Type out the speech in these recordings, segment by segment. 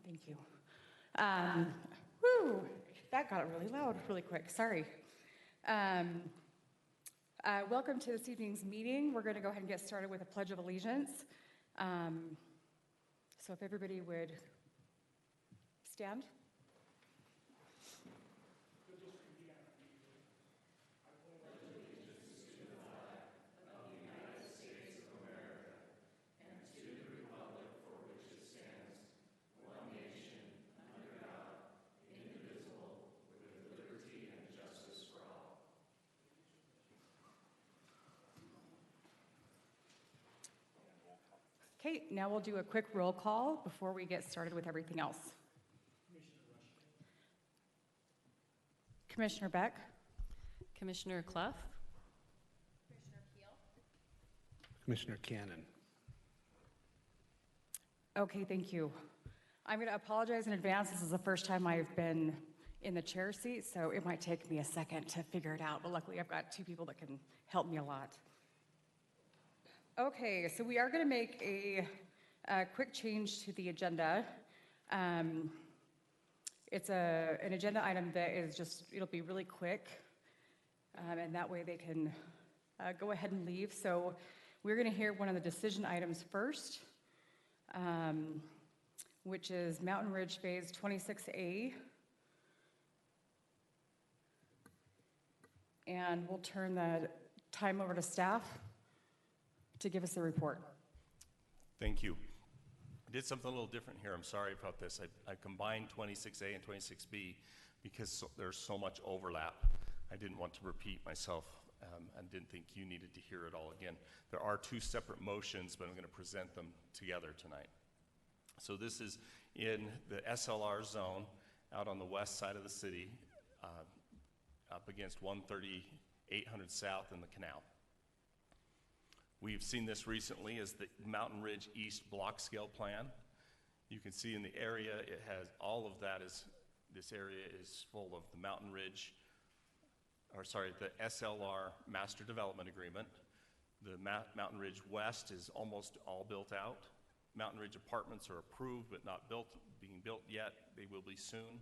Thank you. Um, Whew, that got really loud really quick. Sorry. Um, Welcome to this evening's meeting. We're going to go ahead and get started with a Pledge of Allegiance. So if everybody would stand. Okay, now we'll do a quick roll call before we get started with everything else. Commissioner Beck. Commissioner Clough. Commissioner Cannon. Okay, thank you. I'm going to apologize in advance. This is the first time I've been in the chair seat, so it might take me a second to figure it out, but luckily I've got two people that can help me a lot. Okay, so we are going to make a quick change to the agenda. It's an agenda item that is just, it'll be really quick, and that way they can go ahead and leave. So we're going to hear one of the decision items first, which is Mountain Ridge Phase 26A. And we'll turn the time over to staff to give us a report. Thank you. I did something a little different here. I'm sorry about this. I combined 26A and 26B because there's so much overlap. I didn't want to repeat myself and didn't think you needed to hear it all again. There are two separate motions, but I'm going to present them together tonight. So this is in the SLR zone out on the west side of the city, up against 13800 South in the canal. We've seen this recently as the Mountain Ridge East block scale plan. You can see in the area, it has all of that this area is full of the Mountain Ridge, the SLR Master Development Agreement. The Mountain Ridge West is almost all built out. Mountain Ridge apartments are approved but not being built yet. They will be soon.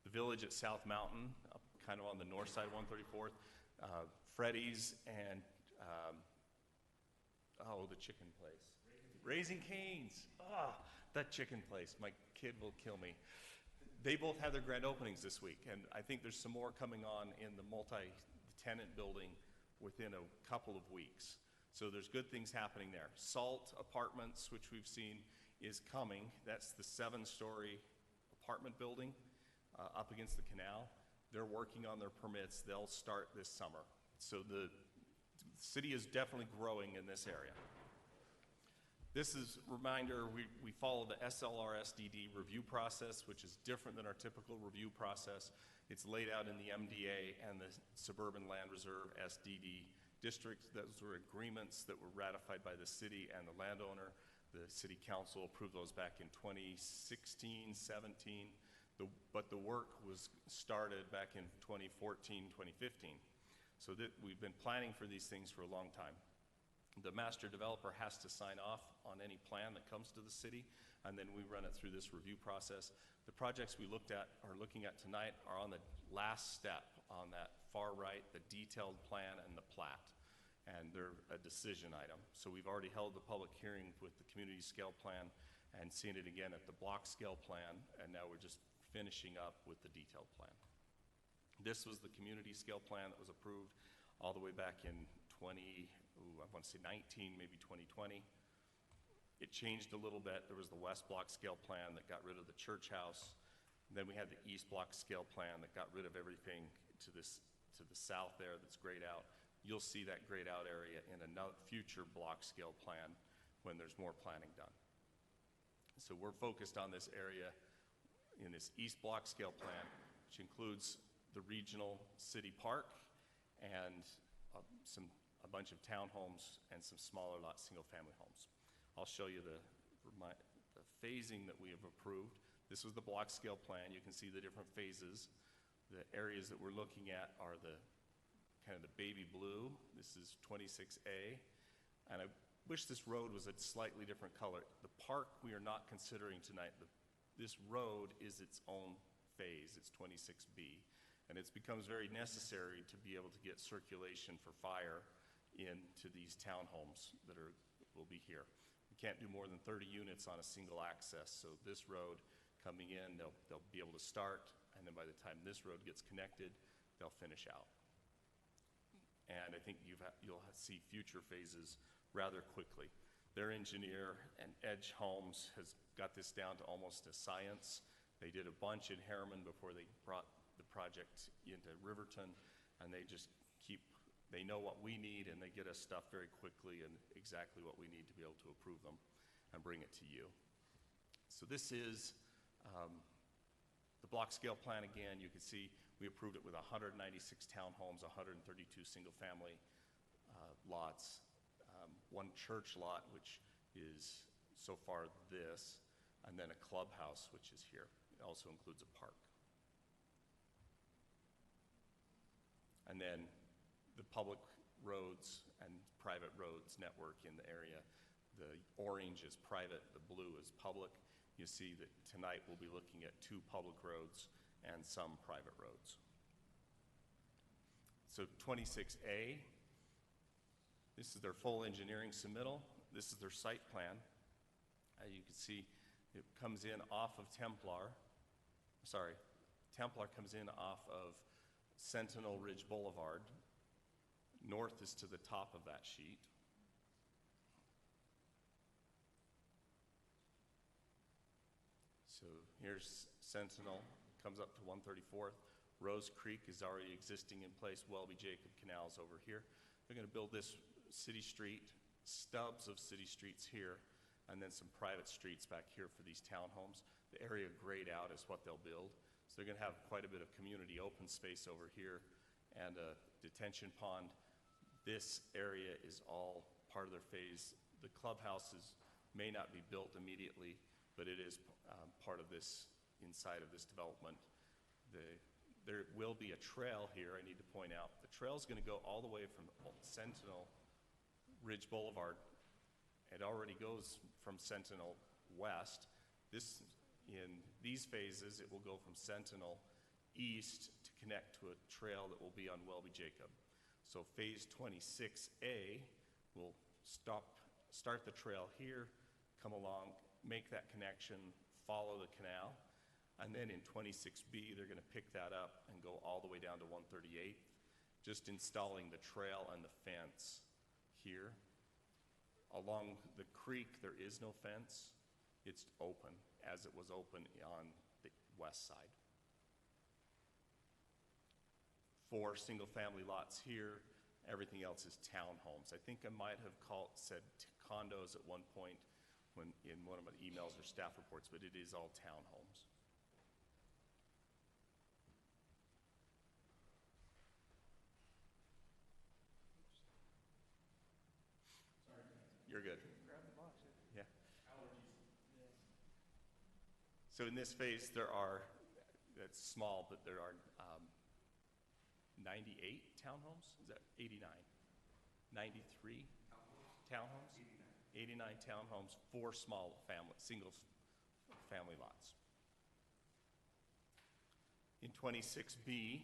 The village at South Mountain, up kind of on the north side of 134th, Freddy's and the chicken place. Raising Cane's. That chicken place. My kid will kill me. They both have their grand openings this week, and I think there's some more coming on in the multi-tenant building within a couple of weeks. So there's good things happening there. Salt Apartments, which we've seen, is coming. That's the 7-story apartment building up against the canal. They're working on their permits. They'll start this summer. So the city is definitely growing in this area. This is a reminder, we follow the SLR SDD review process, which is different than our typical review process. It's laid out in the MDA and the Suburban Land Reserve SDD district. Those were agreements that were ratified by the city and the landowner. The city council approved those back in 2016, 17, but the work was started back in 2014, 2015. So that we've been planning for these things for a long time. The master developer has to sign off on any plan that comes to the city, and then we run it through this review process. The projects we looking at tonight are on the last step on that far right, the detailed plan and the plat, and they're a decision item. So we've already held the public hearing with the community scale plan and seen it again at the block scale plan, and now we're just finishing up with the detailed plan. This was the community scale plan that was approved all the way back in 19, maybe 2020. It changed a little bit. There was the West block scale plan that got rid of the church house. Then we had the East block scale plan that got rid of everything to the south there that's grayed out. You'll see that grayed out area in a future block scale plan when there's more planning done. So we're focused on this area in this East block scale plan, which includes the regional city park and a bunch of townhomes and some smaller lot single-family homes. I'll show you the phasing that we have approved. This was the block scale plan. You can see the different phases. The areas that we're looking at are the kind of the baby blue. This is 26A, and I wish this road was a slightly different color. The park we are not considering tonight. this road is its own phase, it's 26B, and it becomes very necessary to be able to get circulation for fire into these townhomes that will be here. We can't do more than 30 units on a single access, so this road coming in, they'll be able to start, and then by the time this road gets connected, they'll finish out. And I think you'll see future phases rather quickly. Their engineer and Edge Homes has got this down to almost a science. They did a bunch in Harriman before they brought the project into Riverton, and they know what we need, and they get us stuff very quickly and exactly what we need to be able to approve them and bring it to you. So this is the block scale plan again. You can see we approved it with 196 townhomes, 132 single-family lots, one church lot, which is so far this, and then a clubhouse, which is here. It also includes a park. And then the public roads and private roads network in the area. The orange is private, the blue is public. You see that tonight we'll be looking at 2 public roads and some private roads. So 26A, this is their full engineering submittal. This is their site plan. You can see it comes in off of Templar comes in off of Sentinel Ridge Boulevard. North is to the top of that sheet. So here's Sentinel, comes up to 134th. Rose Creek is already existing in place. Welby-Jacob Canal's over here. They're going to build this city street, stubs of city streets here, and then some private streets back here for these townhomes. The area grayed out is what they'll build. So they're going to have quite a bit of community open space over here and a detention pond. This area is all part of their phase. The clubhouses may not be built immediately, but it is part of this, inside of this development. There will be a trail here, I need to point out. The trail is going to go all the way from Sentinel Ridge Boulevard. It already goes from Sentinel west. In these phases, it will go from Sentinel east to connect to a trail that will be on Welby-Jacob. So phase 26A will start the trail here, come along, make that connection, follow the canal, and then in 26B, they're going to pick that up and go all the way down to 138th, just installing the trail and the fence here. Along the creek, there is no fence. It's open, as it was open on the west side. 4 single-family lots here. Everything else is townhomes. I think I might have said condos at one point in one of my emails or staff reports, but it is all townhomes. You're good. Grab the box. Yeah. So in this phase, that's small, but there are 98 townhomes? Is that 89? 93 townhomes? 89 townhomes, 4 small single family lots. In 26B,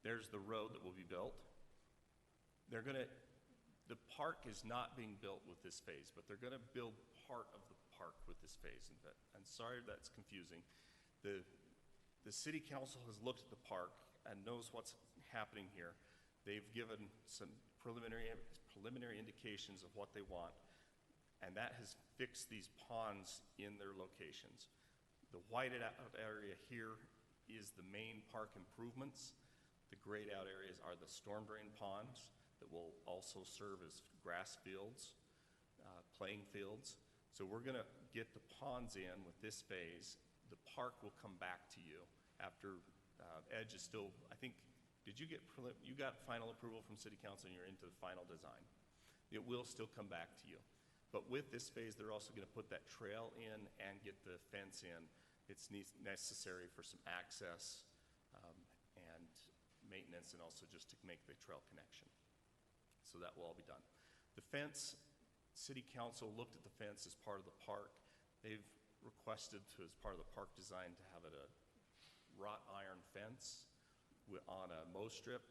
there's the road that will be built. The park is not being built with this phase, but they're going to build part of the park with this phase. And sorry that's confusing. The city council has looked at the park and knows what's happening here. They've given some preliminary indications of what they want, and that has fixed these ponds in their locations. The whited out area here is the main park improvements. The grayed out areas are the storm drain ponds that will also serve as grass fields, playing fields. So we're going to get the ponds in with this phase. The park will come back to you after Edge is still, I think, you got final approval from City Council and you're into the final design. It will still come back to you. But with this phase, they're also going to put that trail in and get the fence in. It's necessary for some access and maintenance, and also just to make the trail connection. So that will all be done. The fence, City Council looked at the fence as part of the park. They've requested to, as part of the park design, to have it a wrought iron fence on a mow strip,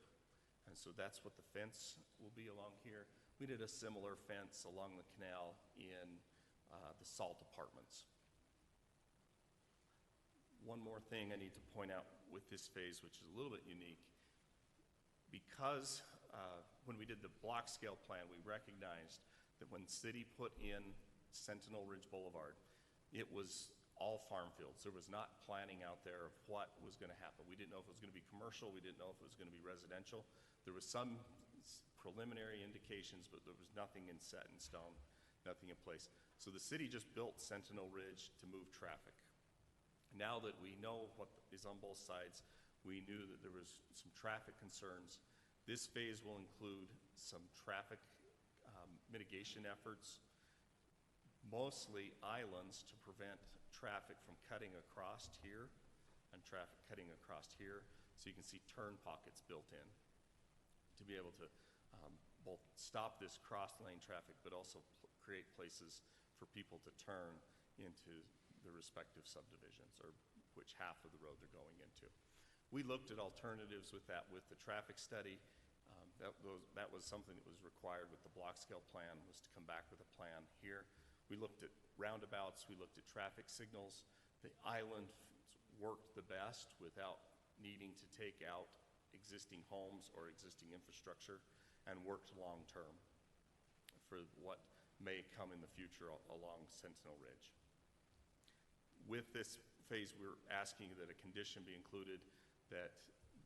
and so that's what the fence will be along here. We did a similar fence along the canal in the salt apartments. One more thing I need to point out with this phase, which is a little bit unique, because when we did the block scale plan, we recognized that when city put in Sentinel Ridge Boulevard, it was all farm fields. There was not planning out there of what was going to happen. We didn't know if it was going to be commercial. We didn't know if it was going to be residential. There was some preliminary indications, but there was nothing set in stone, nothing in place. So the city just built Sentinel Ridge to move traffic. Now that we know what is on both sides, we knew that there was some traffic concerns. This phase will include some traffic mitigation efforts, mostly islands to prevent traffic from cutting across here and traffic cutting across here. So you can see turn pockets built in to be able to both stop this cross lane traffic, but also create places for people to turn into the respective subdivisions, or which half of the road they're going into. We looked at alternatives with that, with the traffic study. That was something that was required with the block scale plan, was to come back with a plan here. We looked at roundabouts, we looked at traffic signals. The island worked the best without needing to take out existing homes or existing infrastructure, and worked long-term for what may come in the future along Sentinel Ridge. With this phase, we're asking that a condition be included that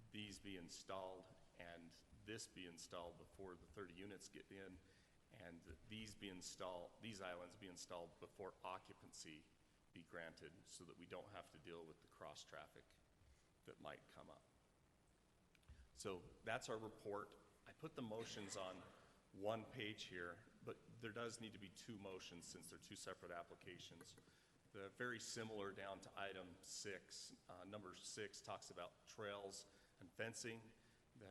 these be installed and this be installed before the 30 units get in, and that these islands be installed before occupancy be granted, so that we don't have to deal with the cross traffic that might come up. So that's our report. I put the motions on one page here, but there does need to be two motions since they're two separate applications. They're very similar down to item 6. Number 6 talks about trails and fencing.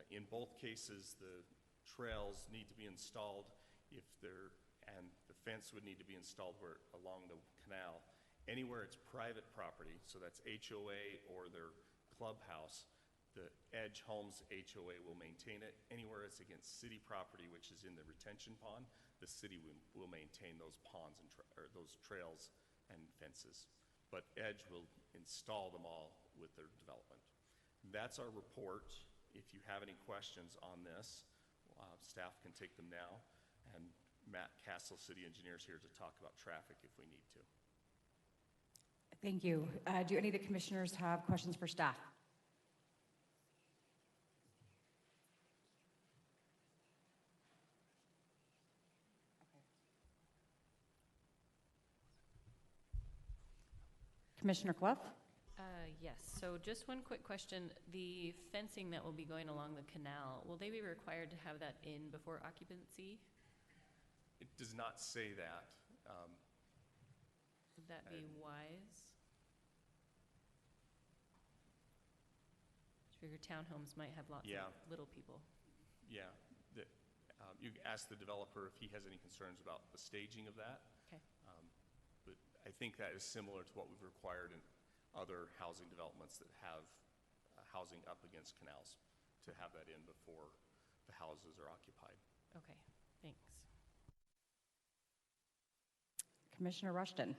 In both cases, the trails need to be installed and the fence would need to be installed along the canal. Anywhere it's private property, so that's HOA or their clubhouse, the Edge Homes HOA will maintain it. Anywhere it's against city property, which is in the retention pond, the city will maintain those ponds and those trails and fences. But Edge will install them all with their development. That's our report. If you have any questions on this, staff can take them now. And Matt Castle, city engineer, is here to talk about traffic if we need to. Thank you. Do any of the commissioners have questions for staff? Commissioner Clough? Yes, so just one quick question. The fencing that will be going along the canal, will they be required to have that in before occupancy? It does not say that. Would that be wise? Sure, your townhomes might have lots Yeah. of little people. Yeah. You ask the developer if he has any concerns about the staging of that. Okay. But I think that is similar to what we've required in other housing developments that have housing up against canals, to have that in before the houses are occupied. Okay, thanks. Commissioner Rushton?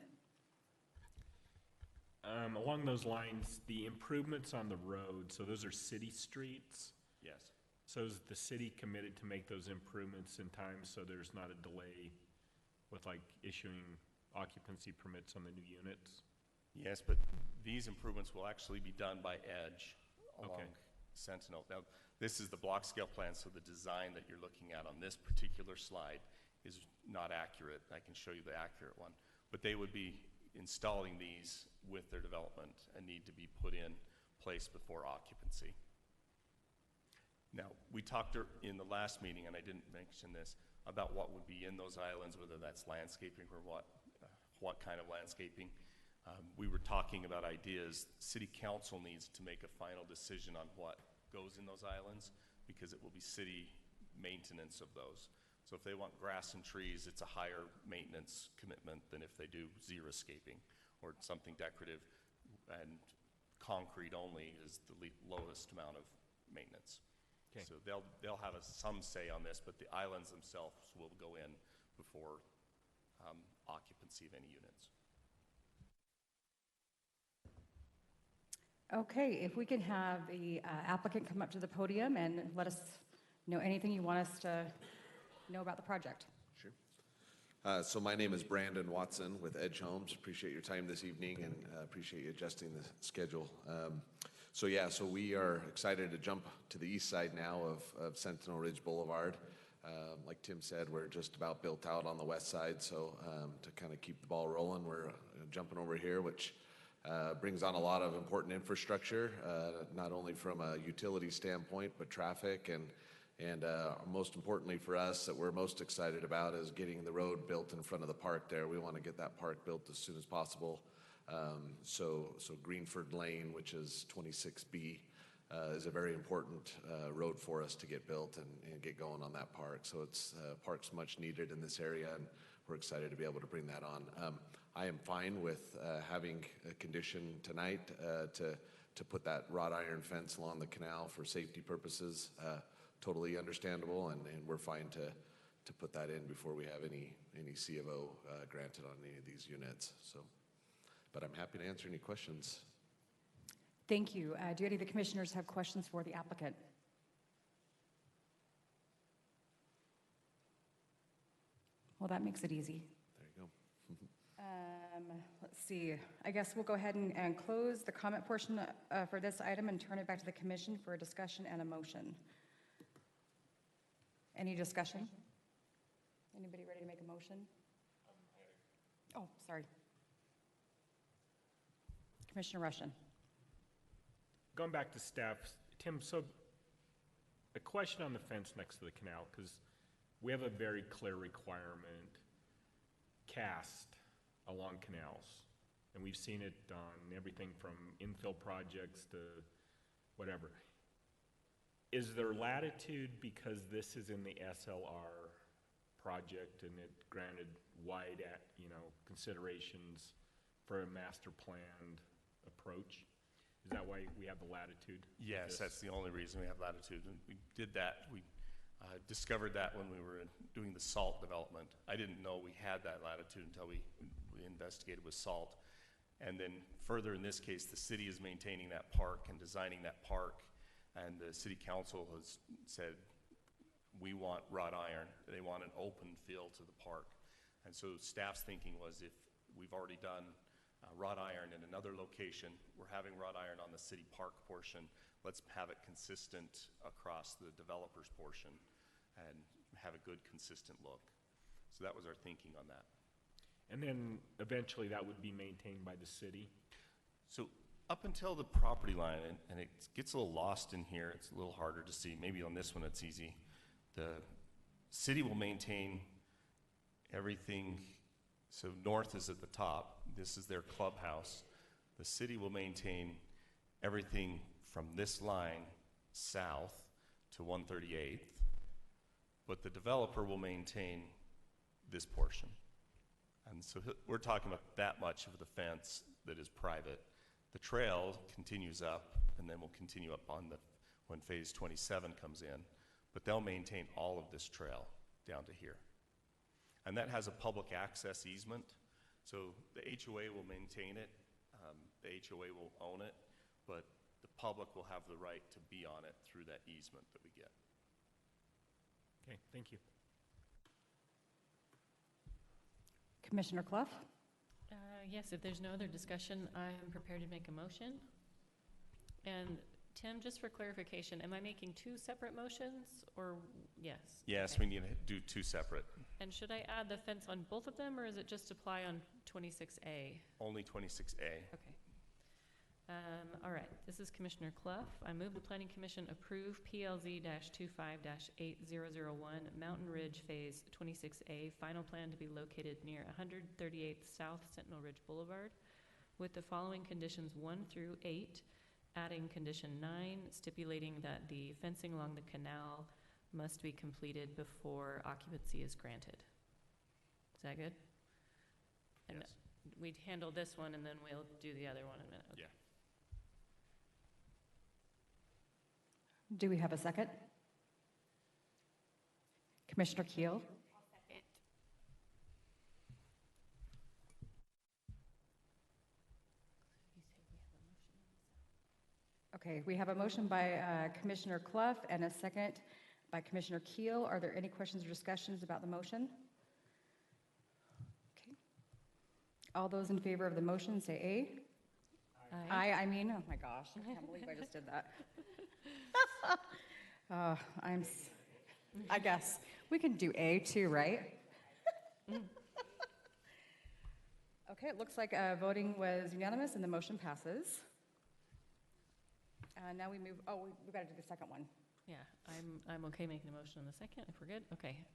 Along those lines, the improvements on the road, so those are city streets. Yes. So is the city committed to make those improvements in time so there's not a delay with like issuing occupancy permits on the new units? Yes, but these improvements will actually be done by Edge along Sentinel. Now, this is the block scale plan, so the design that you're looking at on this particular slide is not accurate. I can show you the accurate one. But they would be installing these with their development and need to be put in place before occupancy. Now, we talked in the last meeting, and I didn't mention this, about what would be in those islands, whether that's landscaping or what kind of landscaping. We were talking about ideas. City council needs to make a final decision on what goes in those islands, because it will be city maintenance of those. So So if they want grass and trees, it's a higher maintenance commitment than if they do xeriscaping or something decorative. And concrete only is the lowest amount of maintenance. Okay. So they'll have some say on this, but the islands themselves will go in before occupancy of any units. Okay, if we can have the applicant come up to the podium and let us know anything you want us to know about the project. Sure. So my name is Brandon Watson with Edge Homes. Appreciate your time this evening and appreciate you adjusting the schedule. So we are excited to jump to the east side now of Sentinel Ridge Boulevard. Like Tim said, we're just about built out on the west side, so to kind of keep the ball rolling, we're jumping over here, which brings on a lot of important infrastructure, not only from a utility standpoint, but traffic, and most importantly for us that we're most excited about is getting the road built in front of the park there. We want to get that park built as soon as possible. So Greenford Lane, which is 26B, is a very important road for us to get built and get going on that park. So it's park's much needed in this area, and we're excited to be able to bring that on. I am fine with having a condition tonight to put that wrought iron fence along the canal for safety purposes. Totally understandable, and we're fine to put that in before we have any C of O granted on any of these units. So, but I'm happy to answer any questions. Thank you. Do any of the commissioners have questions for the applicant? Well, that makes it easy. There you go. Let's see. I guess we'll go ahead and close the comment portion for this item and turn it back to the commission for a discussion and a motion. Any discussion? Anybody ready to make a motion? Oh, sorry. Commissioner Russian. Going back to staff, Tim, so a question on the fence next to the canal, because we have a very clear requirement cast along canals, and we've seen it on everything from infill projects to whatever. Is there latitude, because this is in the SLR project and it granted wide, considerations for a master planned approach? Is that why we have the latitude? Yes, that's the only reason we have latitude. And we did that. We discovered that when we were doing the SALT development. I didn't know we had that latitude until we investigated with SALT. And then further in this case, the city is maintaining that park and designing that park. And the city council has said, we want wrought iron. They want an open feel to the park. And so staff's thinking was, if we've already done wrought iron in another location, we're having wrought iron on the city park portion, let's have it consistent across the developer's portion and have a good consistent look. So that was our thinking on that. And then eventually that would be maintained by the city? So up until the property line, and it gets a little lost in here, it's a little harder to see. Maybe on this one it's easy. The city will maintain everything. So north is at the top. This is their clubhouse. The city will maintain everything from this line south to 138th, but the developer will maintain this portion. And so we're talking about that much of the fence that is private. The trail continues up, and then will continue up on when phase 27 comes in, but they'll maintain all of this trail down to here. And that has a public access easement, so the HOA will maintain it, the HOA will own it, but the public will have the right to be on it through that easement that we get. Okay, thank you. Commissioner Clough? Yes, if there's no other discussion, I am prepared to make a motion. And Tim, just for clarification, am I making two separate motions, or yes? Yes, Okay. we need to do two separate. And should I add the fence on both of them, or is it just apply on 26A? Only 26A. Okay. All right, this is Commissioner Clough. I move the Planning Commission approve PLZ-25-8001 Mountain Ridge Phase 26A final plan to be located near 138th South Sentinel Ridge Boulevard with the following conditions 1 through 8, adding condition 9, stipulating that the fencing along the canal must be completed before occupancy is granted. Is that good? And Yes. we'd handle this one, and then we'll do the other one in a minute. Okay. Yeah. Do we have a second? Commissioner Keel? Okay, we have a motion by Commissioner Clough and a second by Commissioner Keel. Are there any questions or discussions about the motion? Okay. All those in favor of the motion say aye. Aye. I mean, oh my gosh, I can't believe I just did that. I guess, we can do A too, right? Okay, it looks like voting was unanimous and the motion passes. Now we move, we've got to do the second one. Yeah, I'm okay making a motion on the second, if we're good. Okay,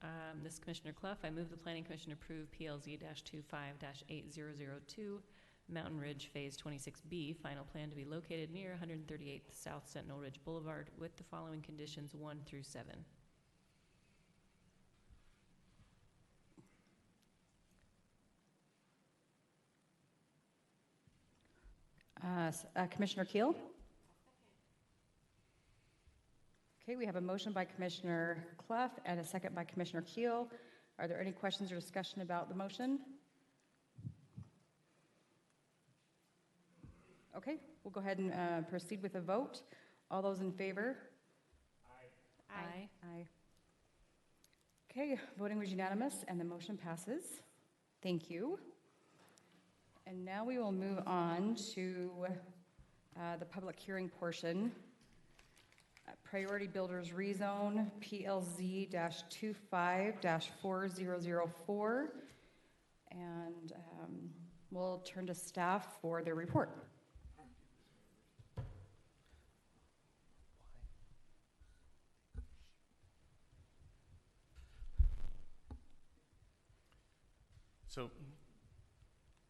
this is Commissioner Clough. I move the Planning Commission approve PLZ-25-8002, Mountain Ridge Phase 26B, final plan to be located near 138th South Sentinel Ridge Boulevard with the following conditions 1 through 7. Commissioner Keel? Okay, we have a motion by Commissioner Clough and a second by Commissioner Keel. Are there any questions or discussion about the motion? Okay, we'll go ahead and proceed with a vote. All those in favor? Aye. Aye. Okay, voting was unanimous and the motion passes. Thank you. And now we will move on to the public hearing portion. Priority Builders Rezone, PLZ-25-4004. And we'll turn to staff for their report. So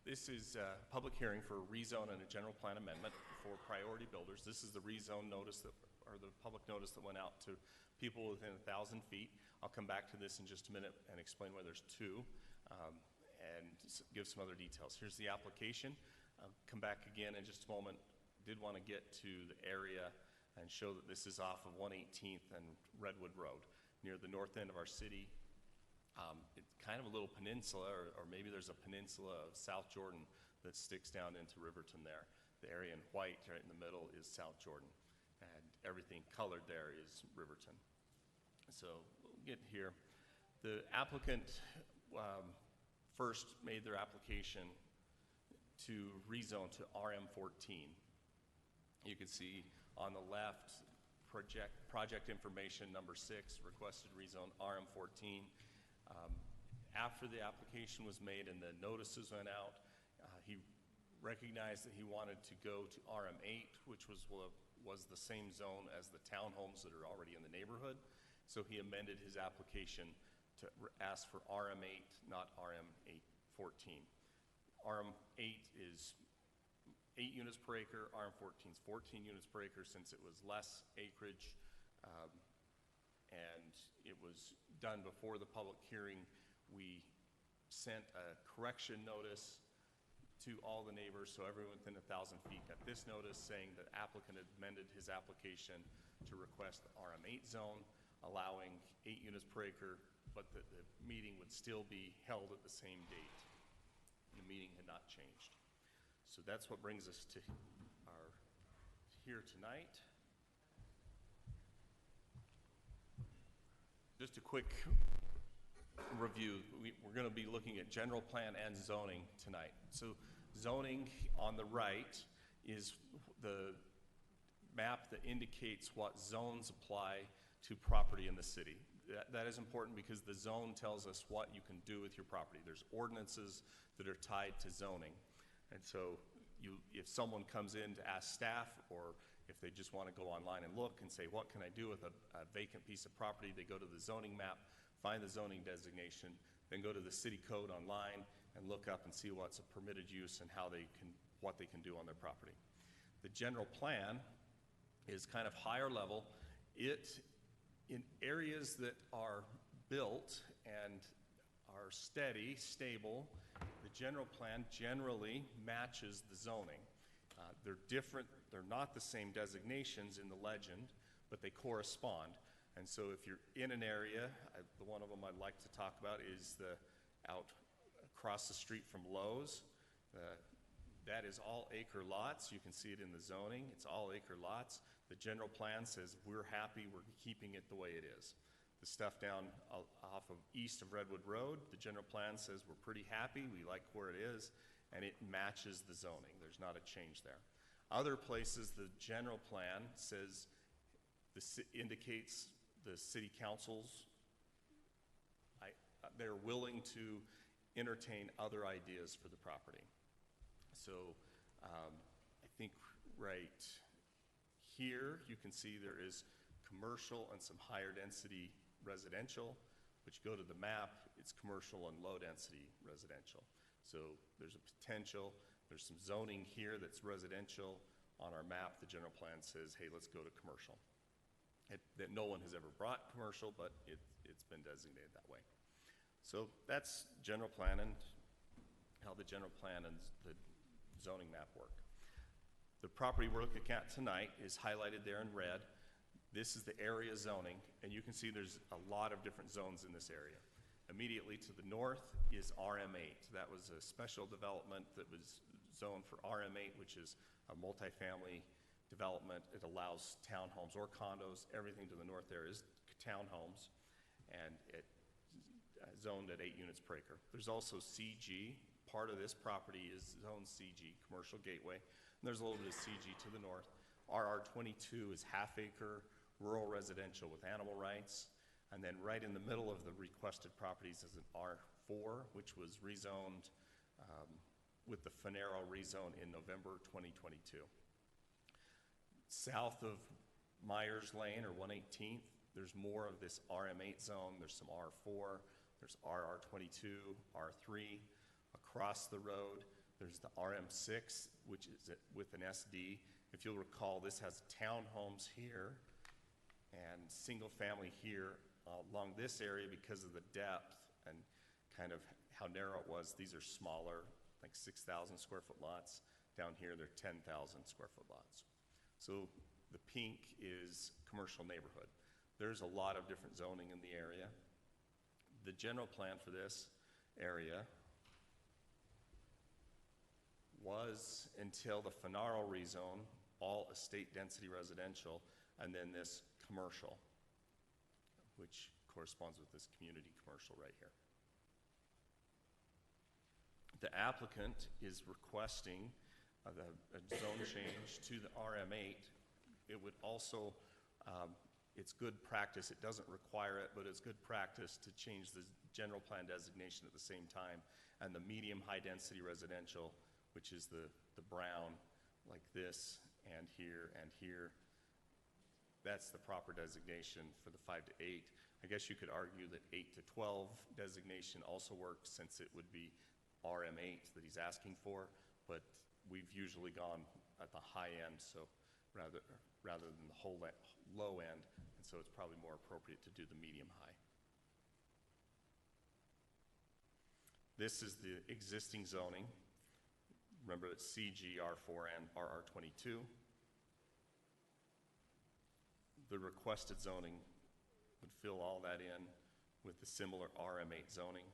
this is a public hearing for a rezone and a general plan amendment for Priority Builders. This is the rezone notice that, or the public notice that went out to people within 1,000 feet. I'll come back to this in just a minute and explain why there's two and give some other details. Here's the application. I'll come back again in just a moment. Did want to get to the area and show that this is off of 118th and Redwood Road near the north end of our city. It's kind of a little peninsula, or maybe there's a peninsula of South Jordan that sticks down into Riverton there. The area in white right in the middle is South Jordan, and everything colored there is Riverton. So we'll get here. The applicant first made their application to rezone to RM14. You can see on the left, project information number 6, requested rezone RM14. After the application was made and the notices went out, he recognized that he wanted to go to RM8, which was the same zone as the townhomes that are already in the neighborhood. So he amended his application to ask for RM8, not RM14. RM8 is 8 units per acre, RM14 is 14 units per acre since it was less acreage. And it was done before the public hearing. We sent a correction notice to all the neighbors, so everyone within 1,000 feet got this notice saying that applicant had amended his application to request the RM8 zone, allowing 8 units per acre, but the meeting would still be held at the same date. The meeting had not changed. So that's what brings us to our here tonight. Just a quick review. We're going to be looking at general plan and zoning tonight. So zoning on the right is the map that indicates what zones apply to property in the city. That is important because the zone tells us what you can do with your property. There's ordinances that are tied to zoning. And so if someone comes in to ask staff, or if they just want to go online and look and say, what can I do with a vacant piece of property, they go to the zoning map, find the zoning designation, then go to the city code online and look up and see what's a permitted use and what they can do on their property. The general plan is kind of higher level. It In areas that are built and are steady, stable, the general plan generally matches the zoning. They're different, they're not the same designations in the legend, but they correspond. And so if you're in an area, the one of them I'd like to talk about is out across the street from Lowe's. That is all acre lots. You can see it in the zoning. It's all acre lots. The general plan says we're happy, we're keeping it the way it is. The stuff down off of east of Redwood Road, the general plan says we're pretty happy, we like where it is, and it matches the zoning. There's not a change there. Other places, the general plan says, indicates the city councils, they're willing to entertain other ideas for the property. So I think right here, you can see there is commercial and some higher density residential, which go to the map, it's commercial and low density residential. So there's a potential, there's some zoning here that's residential. On our map, the general plan says, hey, let's go to commercial. That no one has ever brought commercial, but it's been designated that way. So that's general plan and how the general plan and the zoning map work. The property we're looking at tonight is highlighted there in red. This is the area zoning, and you can see there's a lot of different zones in this area. Immediately to the north is RM8. That was a special development that was zoned for RM8, which is a multifamily development. It allows townhomes or condos. Everything to the north there is townhomes, and it's zoned at 8 units per acre. There's also CG. Part of this property is zoned CG, Commercial Gateway. And there's a little bit of CG to the north. RR22 is half-acre rural residential with animal rights. And then right in the middle of the requested properties is an R4, which was rezoned with the Finero rezone in November 2022. South of Myers Lane or 118th, there's more of this RM8 zone. There's some R4, there's RR22, R3. Across the road, there's the RM6, which is with an SD. If you'll recall, this has townhomes here and single family here along this area because of the depth and kind of how narrow it was. These are smaller, like 6,000 square foot lots. Down here, they're 10,000 square foot lots. So the pink is commercial neighborhood. There's a lot of different zoning in the area. The general plan for this area was, until the Finaro rezone, all estate density residential, and then this commercial, which corresponds with this community commercial right here. The applicant is requesting a zone change to the RM8. It would also, it's good practice, it doesn't require it, but it's good practice to change the general plan designation at the same time, and the medium high density residential, which is the brown, like this, and here, that's the proper designation for the 5 to 8. I guess you could argue that 8 to 12 designation also works, since it would be RM8 that he's asking for, but we've usually gone at the high end, so rather than the whole low end, and so it's probably more appropriate to do the medium high. This is the existing zoning. Remember, it's CG, R4, and RR22. The requested zoning would fill all that in with the similar RM8 zoning,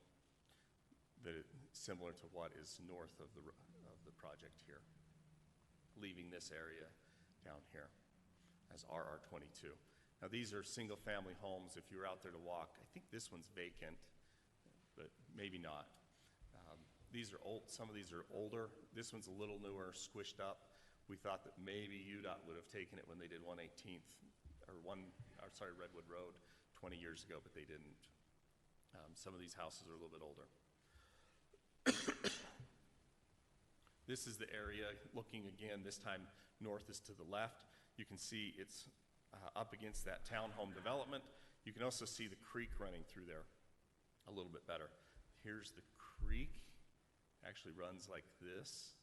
similar to what is north of the project here, leaving this area down here as RR22. Now, these are single-family homes. If you were out there to walk, I think this one's vacant, but maybe not. These are old. Some of these are older. This one's a little newer, squished up. We thought that maybe UDOT would have taken it when they did 118th, Redwood Road 20 years ago, but they didn't. Some of these houses are a little bit older. This is the area, looking again, this time north is to the left. You can see it's up against that townhome development. You can also see the creek running through there a little bit better. Here's the creek. Actually runs like this,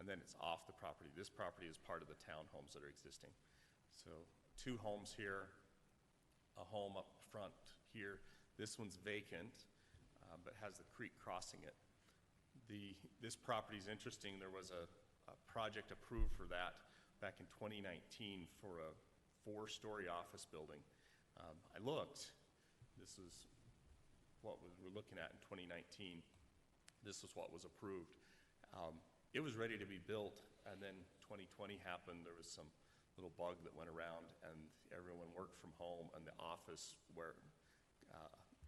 and then it's off the property. This property is part of the townhomes that are existing. So 2 homes here, a home up front here. This one's vacant, but has the creek crossing it. This property is interesting. There was a project approved for that back in 2019 for a 4-story office building. I looked. This is what we're looking at in 2019. This is what was approved. It was ready to be built, and then 2020 happened. There was some little bug that went around, and everyone worked from home, and the office where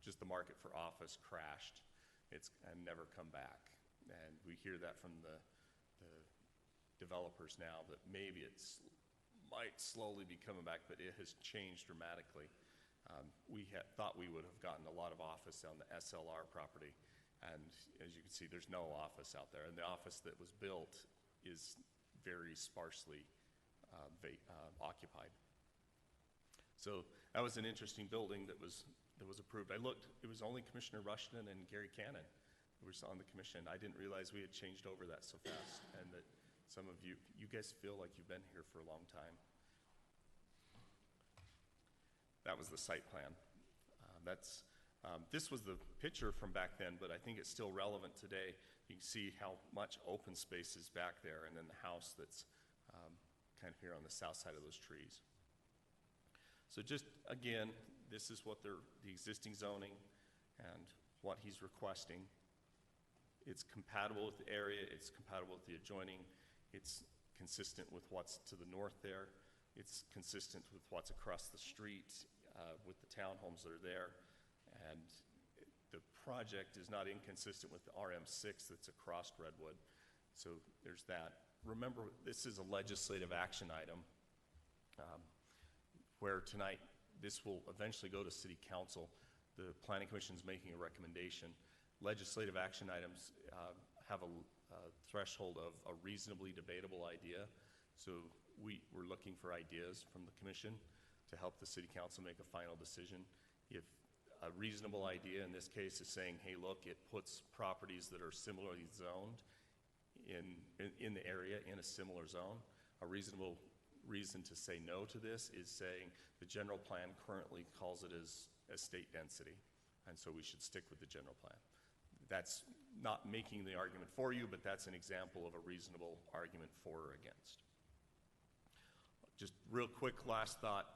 just the market for office crashed. And never come back. And we hear that from the developers now, that maybe might slowly be coming back, but it has changed dramatically. We had thought we would have gotten a lot of office on the SLR property, and as you can see, there's no office out there, and the office that was built is very sparsely occupied. So that was an interesting building that was approved. I looked, it was only Commissioner Rushton and Gary Cannon who was on the commission. I didn't realize we had changed over that so fast, and that some of you guys feel like you've been here for a long time. That was the site plan. This was the picture from back then, but I think it's still relevant today. You can see how much open space is back there, and then the house that's kind of here on the south side of those trees. So just, again, this is what the existing zoning and what he's requesting. It's compatible with the area, it's compatible with the adjoining, it's consistent with what's to the north there, it's consistent with what's across the street, with the townhomes that are there, and the project is not inconsistent with the RM6 that's across Redwood. So there's that. Remember, this is a legislative action item, where tonight this will eventually go to City Council. The Planning Commission is making a recommendation. Legislative action items have a threshold of a reasonably debatable idea. So we're looking for ideas from the Commission to help the City Council make a final decision. If a reasonable idea in this case is saying, hey, look, it puts properties that are similarly zoned in the area in a similar zone, a reasonable reason to say no to this is saying the general plan currently calls it as estate density, and so we should stick with the general plan. That's not making the argument for you, but that's an example of a reasonable argument for or against. Just real quick last thought,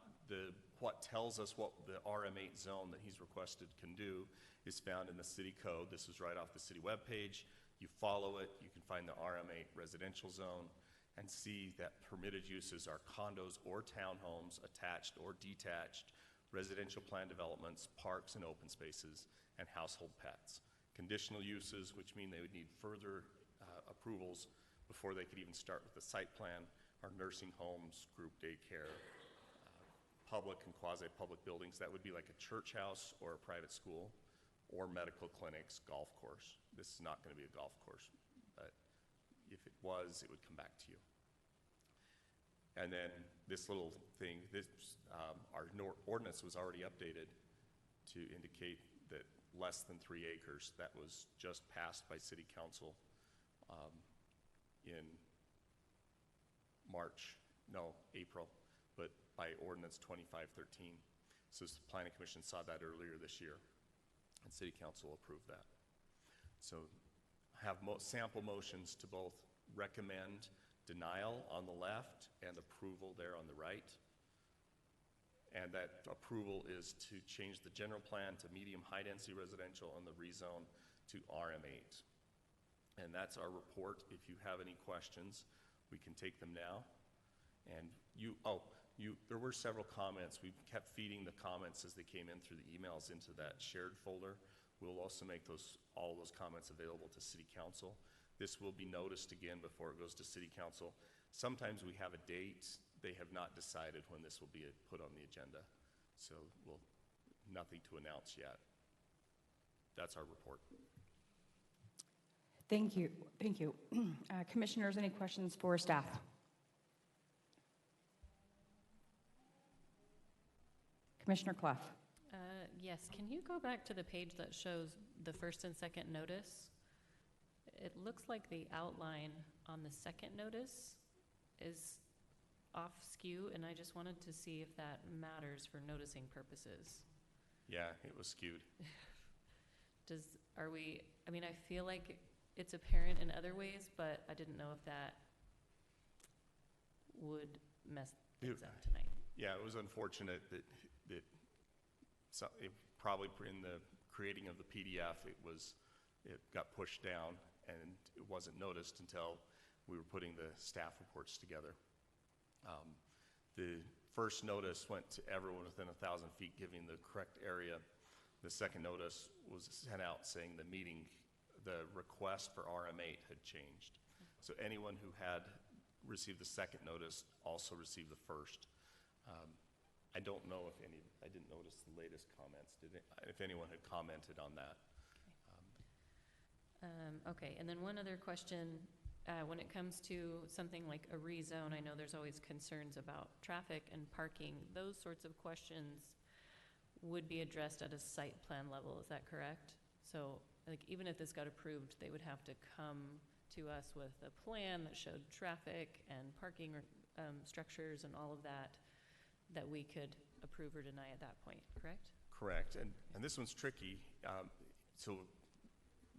what tells us what the RM8 zone that he's requested can do is found in the city code. This is right off the city webpage. You follow it, you can find the RM8 residential zone and see that permitted uses are condos or townhomes, attached or detached, residential plan developments, parks and open spaces, and household pets. Conditional uses, which mean they would need further approvals before they could even start with the site plan, are nursing homes, group daycare, public and quasi-public buildings. That would be like a church house or a private school, or medical clinics, golf course. This is not going to be a golf course, but if it was, it would come back to you. And then this little thing, our ordinance was already updated to indicate that less than 3 acres, that was just passed by City Council in April, but by ordinance 2513. So the Planning Commission saw that earlier this year, and City Council approved that. So have sample motions to both recommend denial on the left and approval there on the right. And that approval is to change the general plan to medium high density residential and the rezone to RM8. And that's our report. If you have any questions, we can take them now. And there were several comments. We kept feeding the comments as they came in through the emails into that shared folder. We'll also make all those comments available to City Council. This will be noticed again before it goes to City Council. Sometimes we have a date. They have not decided when this will be put on the agenda. So nothing to announce yet. That's our report. Thank you. Thank you. Commissioners, any questions for staff? Commissioner Clough. Yes, can you go back to the page that shows the first and second notice? It looks like the outline on the second notice is off skew, and I just wanted to see if that matters for noticing purposes. Yeah, it was skewed. I mean, I feel like it's apparent in other ways, but I didn't know if that would mess things up tonight. Yeah, it was unfortunate that it probably in the creating of the PDF, it got pushed down and it wasn't noticed until we were putting the staff reports together. The first notice went to everyone within 1,000 feet, giving the correct area. The second notice was sent out saying the request for RM8 had changed. So anyone who had received the second notice also received the first. I don't know if I didn't notice the latest comments, if anyone had commented on that. Okay, and then one other question. When it comes to something like a rezone, I know there's always concerns about traffic and parking. Those sorts of questions would be addressed at a site plan level, is that correct? So, like, even if this got approved, they would have to come to us with a plan that showed traffic and parking structures and all of that we could approve or deny at that point, correct? Correct, and this one's tricky. So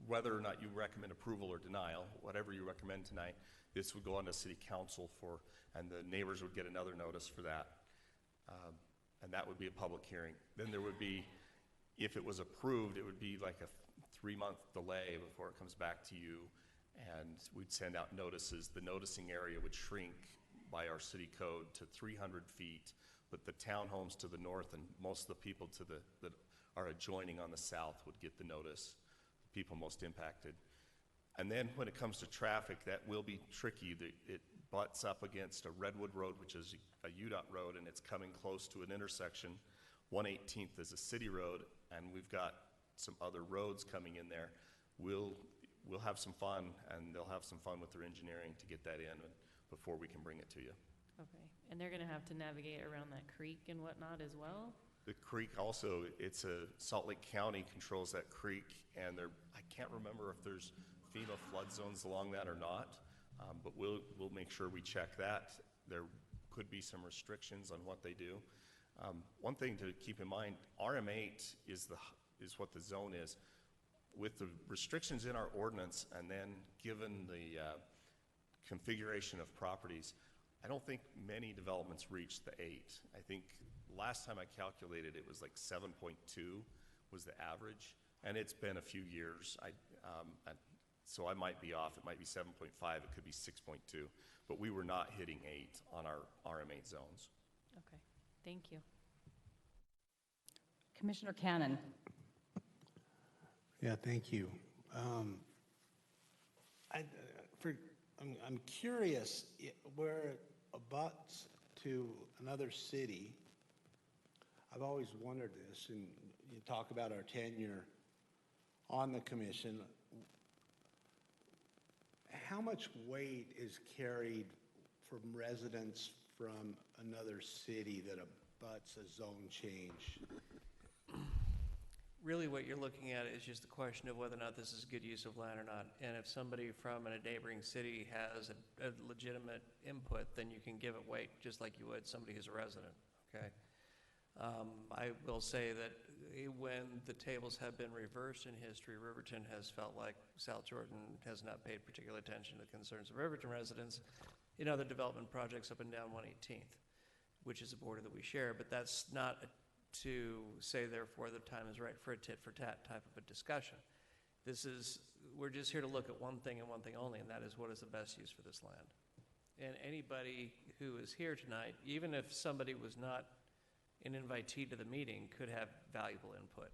whether or not you recommend approval or denial, whatever you recommend tonight, this would go on to city council and the neighbors would get another notice for that. And that would be a public hearing. Then there would be, if it was approved, it would be like a 3-month delay before it comes back to you, and we'd send out notices. The noticing area would shrink by our city code to 300 feet, but the townhomes to the north and most of the people that are adjoining on the south would get the notice, the people most impacted. And then when it comes to traffic, that will be tricky. It butts up against a Redwood Road, which is a UDOT road, and it's coming close to an intersection. 118th is a city road, and we've got some other roads coming in there. We'll have some fun, and they'll have some fun with their engineering to get that in before we can bring it to you. Okay, and they're gonna have to navigate around that creek and whatnot as well? The creek also, Salt Lake County controls that creek, and I can't remember if there's FEMA flood zones along that or not, but we'll make sure we check that. There could be some restrictions on what they do. One thing to keep in mind, RM8 is what the zone is. With the restrictions in our ordinance, and then given the configuration of properties, I don't think many developments reach the 8. I think last time I calculated it was like 7.2 was the average, and it's been a few years. So I might be off. It might be 7.5. It could be 6.2. But we were not hitting 8 on our RM8 zones. Okay, thank you. Commissioner Cannon. Yeah, thank you. I'm curious where it abuts to another city. I've always wondered this, and you talk about our tenure on the commission. How much weight is carried from residents from another city that abuts a zone change? Really what you're looking at is just the question of whether or not this is good use of land or not. And if somebody from a neighboring city has a legitimate input, then you can give it weight just like you would somebody who's a resident, okay? I will say that when the tables have been reversed in history, Riverton has felt like South Jordan has not paid particular attention to the concerns of Riverton residents in other development projects up and down 118th, which is a border that we share, but that's not to say therefore the time is right for a tit-for-tat type of a discussion. We're just here to look at one thing and one thing only, and that is what is the best use for this land. And anybody who is here tonight, even if somebody was not an invitee to the meeting, could have valuable input.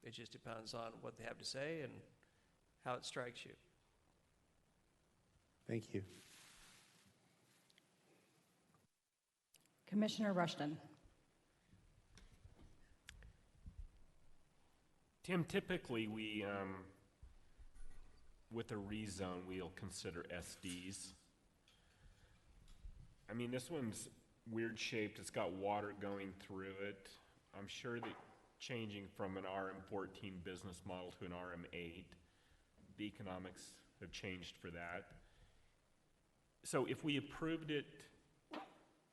It just depends on what they have to say and how it strikes you. Thank you. Commissioner Rushton. Tim, typically we, with a rezone, we'll consider SDs. I mean, this one's weird shaped. It's got water going through it. I'm sure that changing from an RM14 business model to an RM8, the economics have changed for that. So if we approved it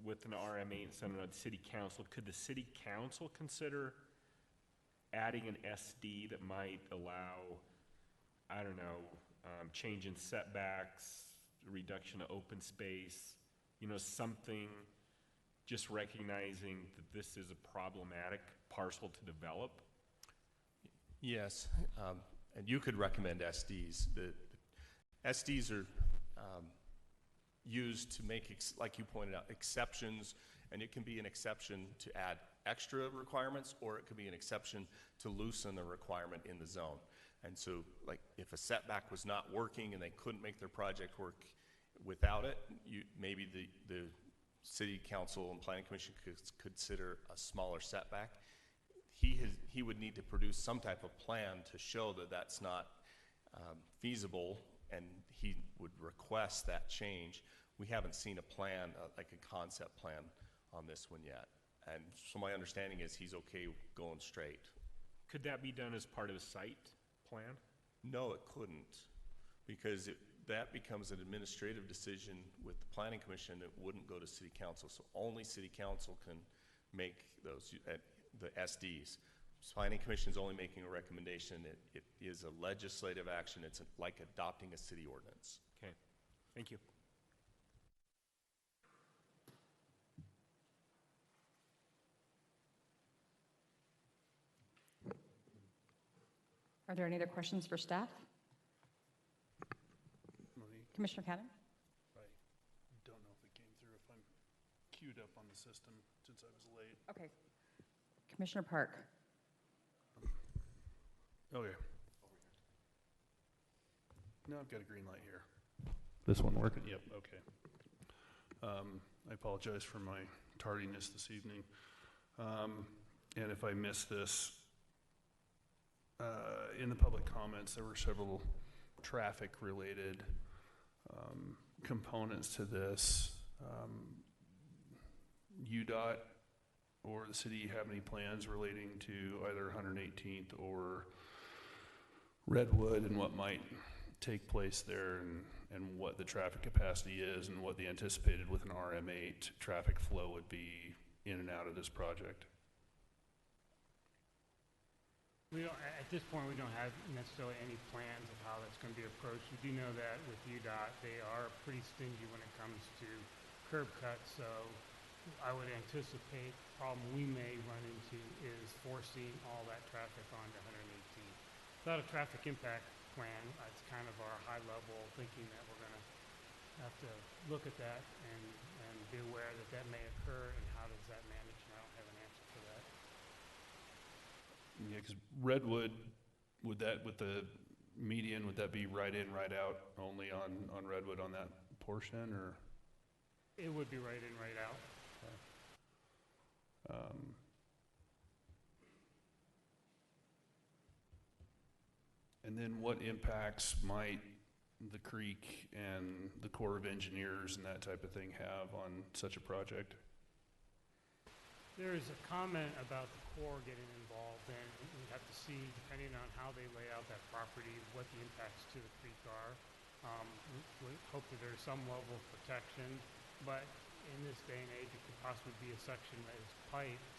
with an RM8 and sending it to the city council, could the city council consider adding an SD that might allow, I don't know, change in setbacks, reduction of open space, something, just recognizing that this is a problematic parcel to develop? Yes, and you could recommend SDs. The SDs are used to make, like you pointed out, exceptions, and it can be an exception to add extra requirements, or it could be an exception to loosen a requirement in the zone. And so, like, if a setback was not working and they couldn't make their project work without it, maybe the city council and planning commission could consider a smaller setback. He would need to produce some type of plan to show that that's not feasible, and he would request that change. We haven't seen a plan, like a concept plan on this one yet. And so my understanding is he's okay going straight. Could that be done as part of the site plan? No, it couldn't, because that becomes an administrative decision with the planning commission. It wouldn't go to city council, so only city council can make those, the SDs. Planning commission is only making a recommendation. It is a legislative action. It's like adopting a city ordinance. Okay, thank you. Are there any other questions for staff? Commissioner Cannon? I don't know if it came through, if I'm queued up on the system since I was late. Okay. Commissioner Park? Okay. No, I've got a green light here. This one working? Yep, okay. I apologize for my tardiness this evening. And if I missed this, in the public comments, there were several traffic-related components to this. UDOT or the city have any plans relating to either 118th or Redwood and what might take place there, and what the traffic capacity is, and what the anticipated with an RM8 traffic flow would be in and out of this project? At this point, we don't have necessarily any plans of how that's going to be approached. We do know that with UDOT, they are pretty stingy when it comes to curb cuts, so I would anticipate the problem we may run into is forcing all that traffic onto 118. Without a traffic impact plan, it's kind of our high-level thinking that we're going to have to look at that and be aware that that may occur, and how does that manage, and I don't have an answer for that. Yeah, because Redwood, with the median, would that be right in, right out only on Redwood on that portion, or? It would be right in, right out. And then what impacts might the creek and the Corps of Engineers and that type of thing have on such a project? There is a comment about the Corps getting involved, and we have to see, depending on how they lay out that property, what the impacts to the creek are. We hope that there's some level of protection, but in this day and age, it could possibly be a section that is piped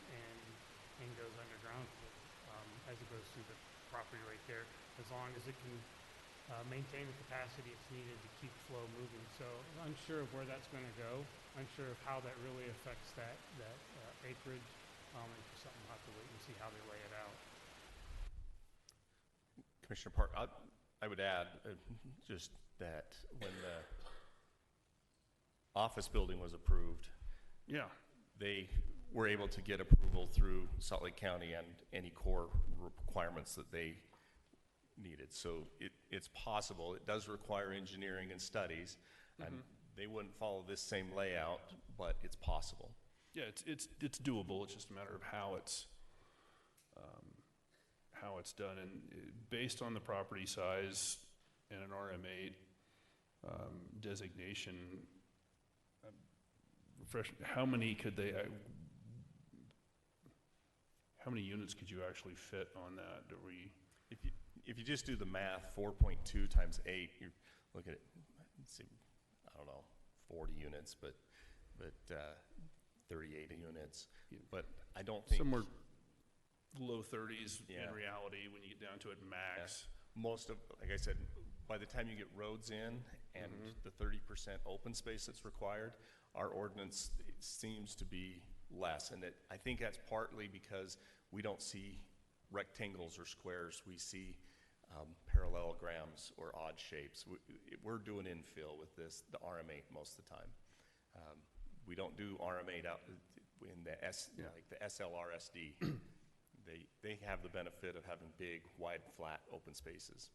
and goes underground as it goes through the property right there, as long as it can maintain the capacity it's needed to keep flow moving. So unsure of where that's going to go, unsure of how that really affects that acreage, and for something we'll have to wait and see how they lay it out. Commissioner Park, I would add just that when the office building was approved, Yeah. they were able to get approval through Salt Lake County and any core requirements that they needed. So it's possible. It does require engineering and studies, and they wouldn't follow this same layout, but it's possible. Yeah, it's doable. It's just a matter of how it's done. And based on the property size and an RM8 designation, how many units could you actually fit on that? If you just do the math, 4.2 times 8, you're looking at, let's see, I don't know, 40 units, but 38 units. But I don't think. Somewhere low 30s Yeah. in reality when you get down to it max. Most of, like I said, by the time you get roads in and the 30% open space that's required, our ordinance seems to be less. And I think that's partly because we don't see rectangles or squares. We see parallelograms or odd shapes. We're doing infill with this, the RM8 most of the time. We don't do RM8 out in the like the SLRSD. They have the benefit of having big, wide, flat, open spaces.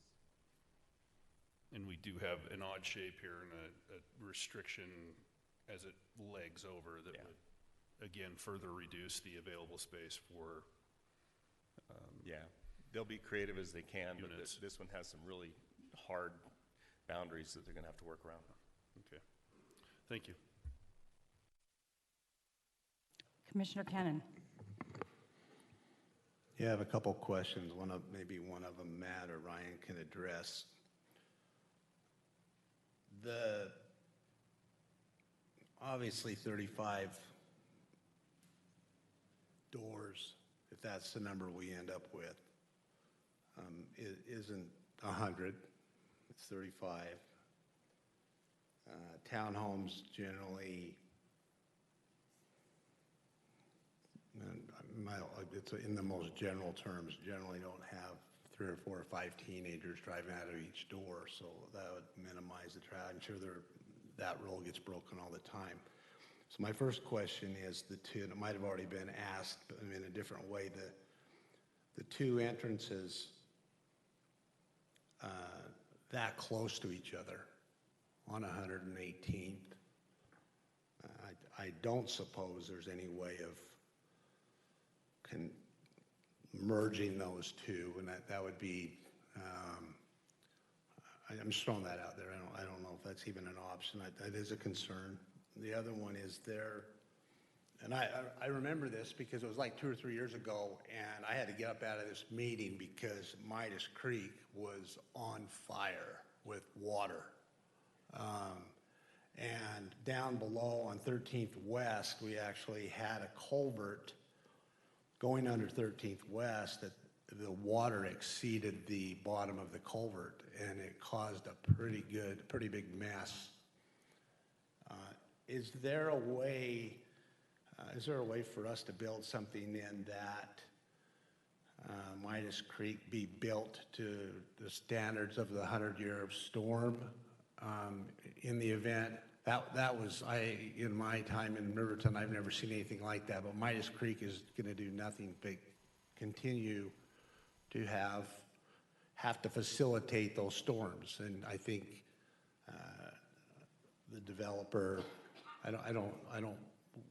And we do have an odd shape here and a restriction as it legs over that would, again, further reduce the available space for Yeah, they'll be creative as they can, but units. this one has some really hard boundaries that they're gonna have to work around. Okay, thank you. Commissioner Cannon. Yeah, I have a couple questions. Maybe one of them Matt or Ryan can address. Obviously 35 doors, if that's the number we end up with, it isn't 100, it's 35. Townhomes generally, it's in the most general terms, generally don't have 3 or 4 or 5 teenagers driving out of each door, so that would minimize the traffic. I'm sure that rule gets broken all the time. So my first question is the two, and it might have already been asked, but in a different way, the two entrances that close to each other on 118th. I don't suppose there's any way of merging those two, and that would be, I'm just throwing that out there. I don't know if that's even an option. That is a concern. The other one is there, and I remember this because it was like 2 or 3 years ago, and I had to get up out of this meeting because Midas Creek was on fire with water. And down below on 13th West, we actually had a culvert going under 13th West that the water exceeded the bottom of the culvert, and it caused a pretty big mess. Is there a way for us to build something in that Midas Creek be built to the standards of the 100-year storm in the event? That was, in my time in Riverton, I've never seen anything like that, but Midas Creek is gonna do nothing but continue to have to facilitate those storms. And I think the developer,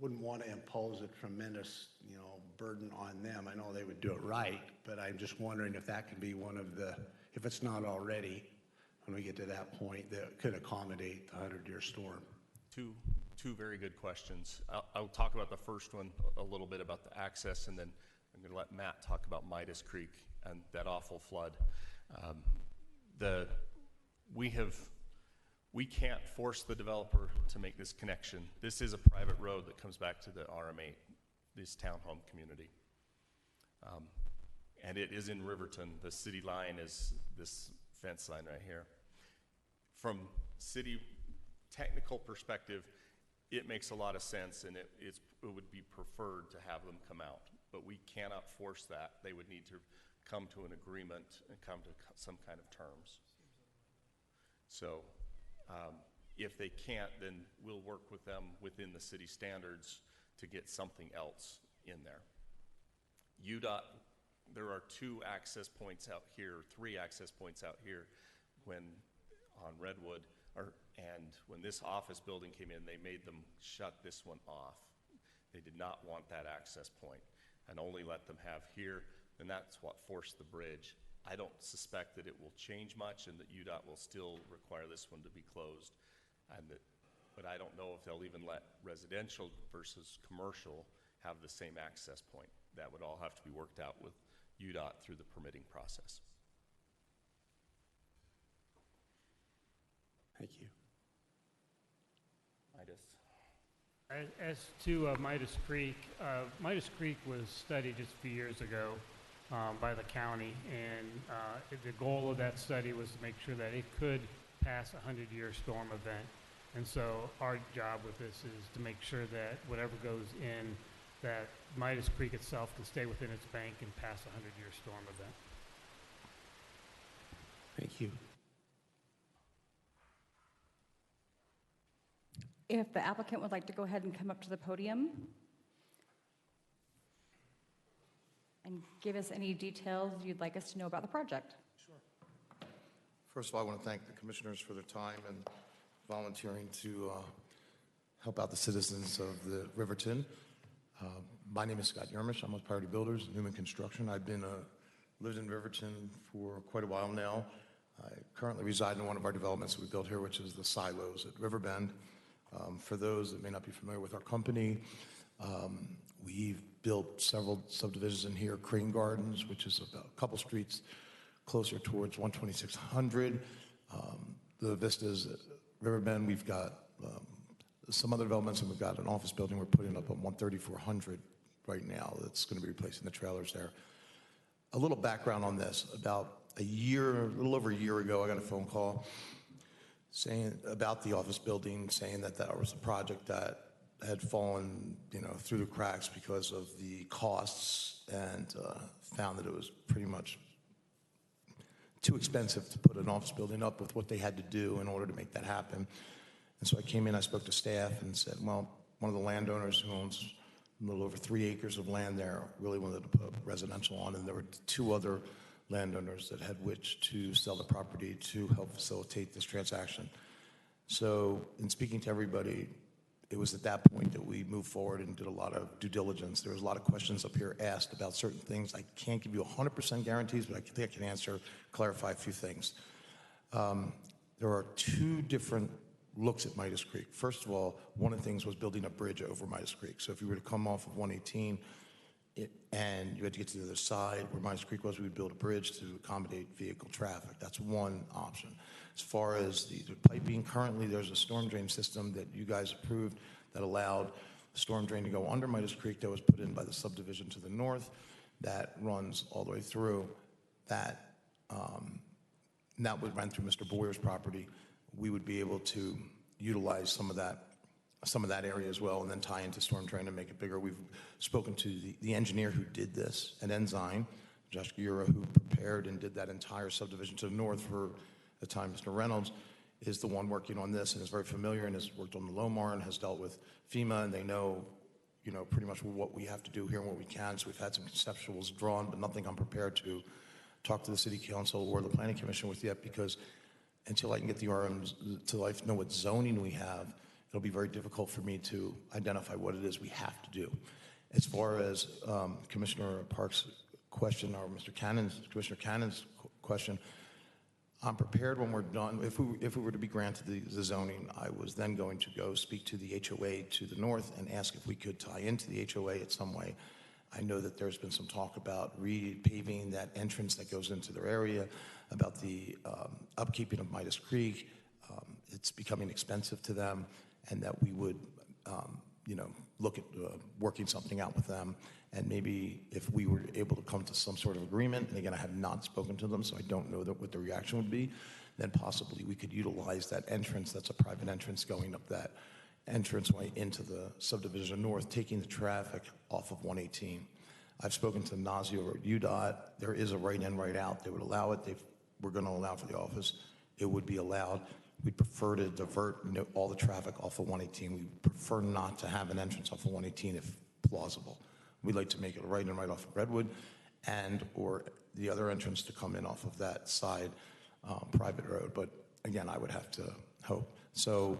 wouldn't want to impose a tremendous, burden on them. I know they would do it right, but I'm just wondering if that could be one of the, if it's not already, when we get to that point, that could accommodate the 100-year storm. Two very good questions. I'll talk about the first one a little bit about the access, and then I'm going to let Matt talk about Midas Creek and that awful flood. We can't force the developer to make this connection. This is a private road that comes back to the RM8, this townhome community. And it is in Riverton. The city line is this fence line right here. From city technical perspective, it makes a lot of sense, and it would be preferred to have them come out. But we cannot force that. They would need to come to an agreement and come to some kind of terms. So if they can't, then we'll work with them within the city standards to get something else in there. UDOT, there are 2 access points out here, 3 access points out here on Redwood, and when this office building came in, they made them shut this one off. They did not want that access point and only let them have here, and that's what forced the bridge. I don't suspect that it will change much and that UDOT will still require this one to be closed. But I don't know if they'll even let residential versus commercial have the same access point. That would all have to be worked out with UDOT through the permitting process. Thank you. Midas. As to Midas Creek was studied just a few years ago by the county, and the goal of that study was to make sure that it could pass a 100-year storm event. And so our job with this is to make sure that whatever goes in, that Midas Creek itself can stay within its bank and pass a 100-year storm event. Thank you. If the applicant would like to go ahead and come up to the podium and give us any details you'd like us to know about the project. First of all, I want to thank the commissioners for their time and volunteering to help out the citizens of the Riverton. My name is Scott Yermish. I'm with Priority Builders, Newman Construction. I've been lived in Riverton for quite a while now. I currently reside in one of our developments that we built here, which is the Silos at Riverbend. For those that may not be familiar with our company, we've built several subdivisions in here, Crane Gardens, which is about a couple streets closer towards 12600. The Vistas at Riverbend, we've got some other developments, and we've got an office building we're putting up on 13400 right now that's going to be replacing the trailers there. A little background on this. About a little over a year ago, I got a phone call saying about the office building, saying that that was a project that had fallen, through the cracks because of the costs, and found that it was pretty much too expensive to put an office building up with what they had to do in order to make that happen. And so I came in, I spoke to staff and said, well, one of the landowners who owns a little over 3 acres of land there really wanted to put residential on, and there were 2 other landowners that had wished to sell the property to help facilitate this transaction. So in speaking to everybody, it was at that point that we moved forward and did a lot of due diligence. There was a lot of questions up here asked about certain things. I can't give you 100% guarantees, but I think I can clarify a few things. There are 2 different looks at Midas Creek. First of all, one of the things was building a bridge over Midas Creek. So if you were to come off of 118 and you had to get to the other side where Midas Creek was, we would build a bridge to accommodate vehicle traffic. That's one option. As far as the piping, currently there's a storm drain system that you guys approved that allowed the storm drain to go under Midas Creek that was put in by the subdivision to the north that runs all the way through. That would run through Mr. Boyer's property. We would be able to utilize some of that area as well, and then tie into storm drain and make it bigger. We've spoken to the engineer who did this at Ensign, Josh Gura, who prepared and did that entire subdivision to the north for the time. Mr. Reynolds is the one working on this and is very familiar and has worked on the Lomar and has dealt with FEMA, and they know, pretty much what we have to do here and what we can. So we've had some conceptuals drawn, but nothing I'm prepared to talk to the city council or the planning commission with yet, because until I can get the RMs, until I know what zoning we have, it'll be very difficult for me to identify what it is we have to do. As far as Commissioner Parks' question, or Commissioner Cannon's question, I'm prepared when we're done. If we were to be granted the zoning, I was then going to go speak to the HOA to the north and ask if we could tie into the HOA in some way. I know that there's been some talk about repaving that entrance that goes into their area, about the upkeeping of Midas Creek. It's becoming expensive to them, and that we would, look at working something out with them. And maybe if we were able to come to some sort of agreement, and again, I have not spoken to them, so I don't know what the reaction would be, then possibly we could utilize that entrance. That's a private entrance going up that entranceway into the subdivision north, taking the traffic off of 118. I've spoken to Nazio or UDOT. There is a right in, right out. They would allow it. We're going to allow for the office. It would be allowed. We'd prefer to divert all the traffic off of 118. We prefer not to have an entrance off of 118 if plausible. We'd like to make it a right in, right off of Redwood, and or the other entrance to come in off of that side private road. But again, I would have to hope. So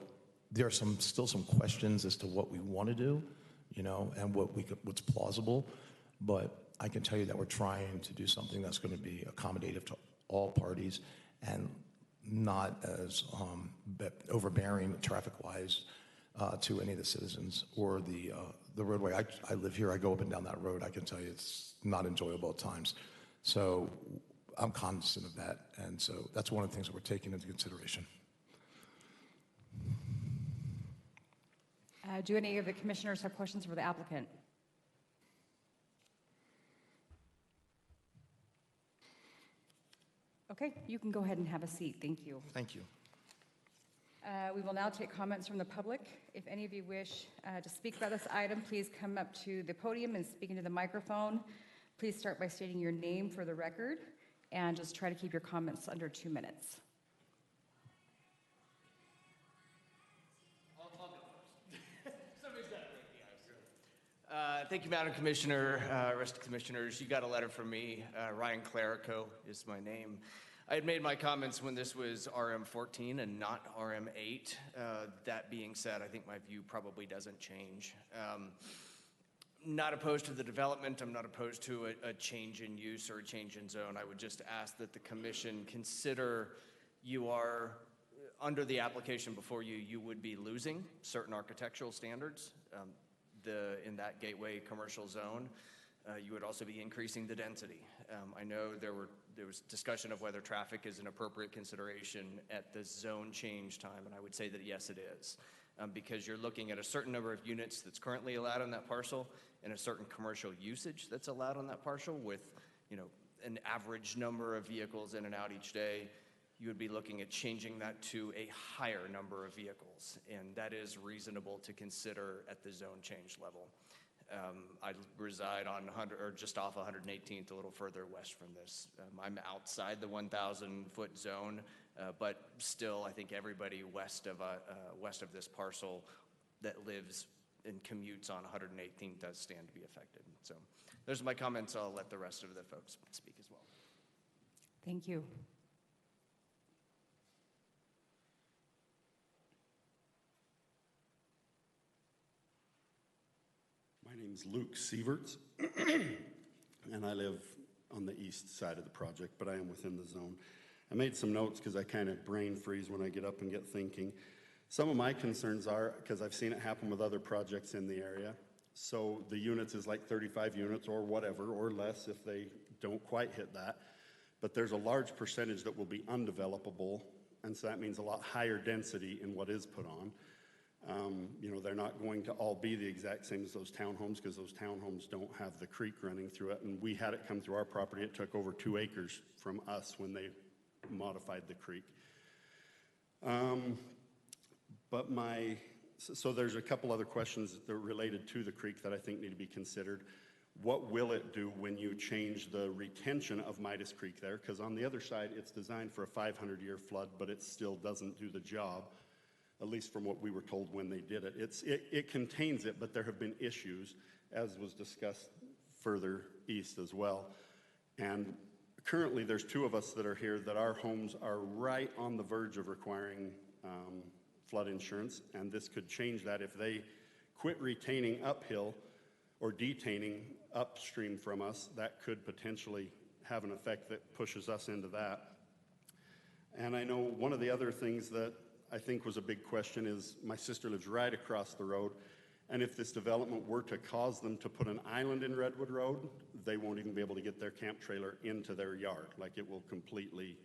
there are still some questions as to what we want to do, and what's plausible. But I can tell you that we're trying to do something that's going to be accommodative to all parties and not as overbearing traffic-wise to any of the citizens or the roadway. I live here. I go up and down that road. I can tell you it's not enjoyable at times. So I'm cognizant of that, and so that's one of the things that we're taking into consideration. Do any of the commissioners have questions for the applicant? Okay, you can go ahead and have a seat. Thank you. Thank you. We will now take comments from the public. If any of you wish to speak about this item, please come up to the podium and speak into the microphone. Please start by stating your name for the record, and just try to keep your comments under 2 minutes. I'll go first. Somebody's got to break the ice. Thank you, Madam Commissioner, rest of the commissioners. You got a letter from me. Ryan Clerico is my name. I had made my comments when this was RM14 and not RM8. That being said, I think my view probably doesn't change. Not opposed to the development. I'm not opposed to a change in use or a change in zone. I would just ask that the commission consider you are, under the application before you, you would be losing certain architectural standards. In that gateway commercial zone, you would also be increasing the density. I know there was discussion of whether traffic is an appropriate consideration at the zone change time, and I would say that yes, it is. Because you're looking at a certain number of units that's currently allowed on that parcel and a certain commercial usage that's allowed on that parcel with, an average number of vehicles in and out each day. You would be looking at changing that to a higher number of vehicles, and that is reasonable to consider at the zone change level. I reside on just off 118th, a little further west from this. I'm outside the 1,000-foot zone, but still, I think everybody west of this parcel that lives and commutes on 118th does stand to be affected. So, those are my comments. I'll let the rest of the folks speak as well. Thank you. My name's Luke Sieverts, and I live on the east side of the project, but I am within the zone. I made some notes because I kind of brain freeze when I get up and get thinking. Some of my concerns are, because I've seen it happen with other projects in the area, so the units is like 35 units or whatever, or less if they don't quite hit that, but there's a large percentage that will be undevelopable, and so that means a lot higher density in what is put on. They're not going to all be the exact same as those townhomes because those townhomes don't have the creek running through it. And we had it come through our property. It took over 2 acres from us when they modified the creek. So there's a couple other questions that are related to the creek that I think need to be considered. What will it do when you change the retention of Midas Creek there? Because on the other side, it's designed for a 500-year flood, but it still doesn't do the job, at least from what we were told when they did it. It contains it, but there have been issues, as was discussed further east as well. And currently, there's 2 of us that are here that our homes are right on the verge of requiring flood insurance, and this could change that if they quit retaining uphill or detaining upstream from us. That could potentially have an effect that pushes us into that. And I know one of the other things that I think was a big question is my sister lives right across the road, and if this development were to cause them to put an island in Redwood Road, they won't even be able to get their camp trailer into their yard. Like, it will completely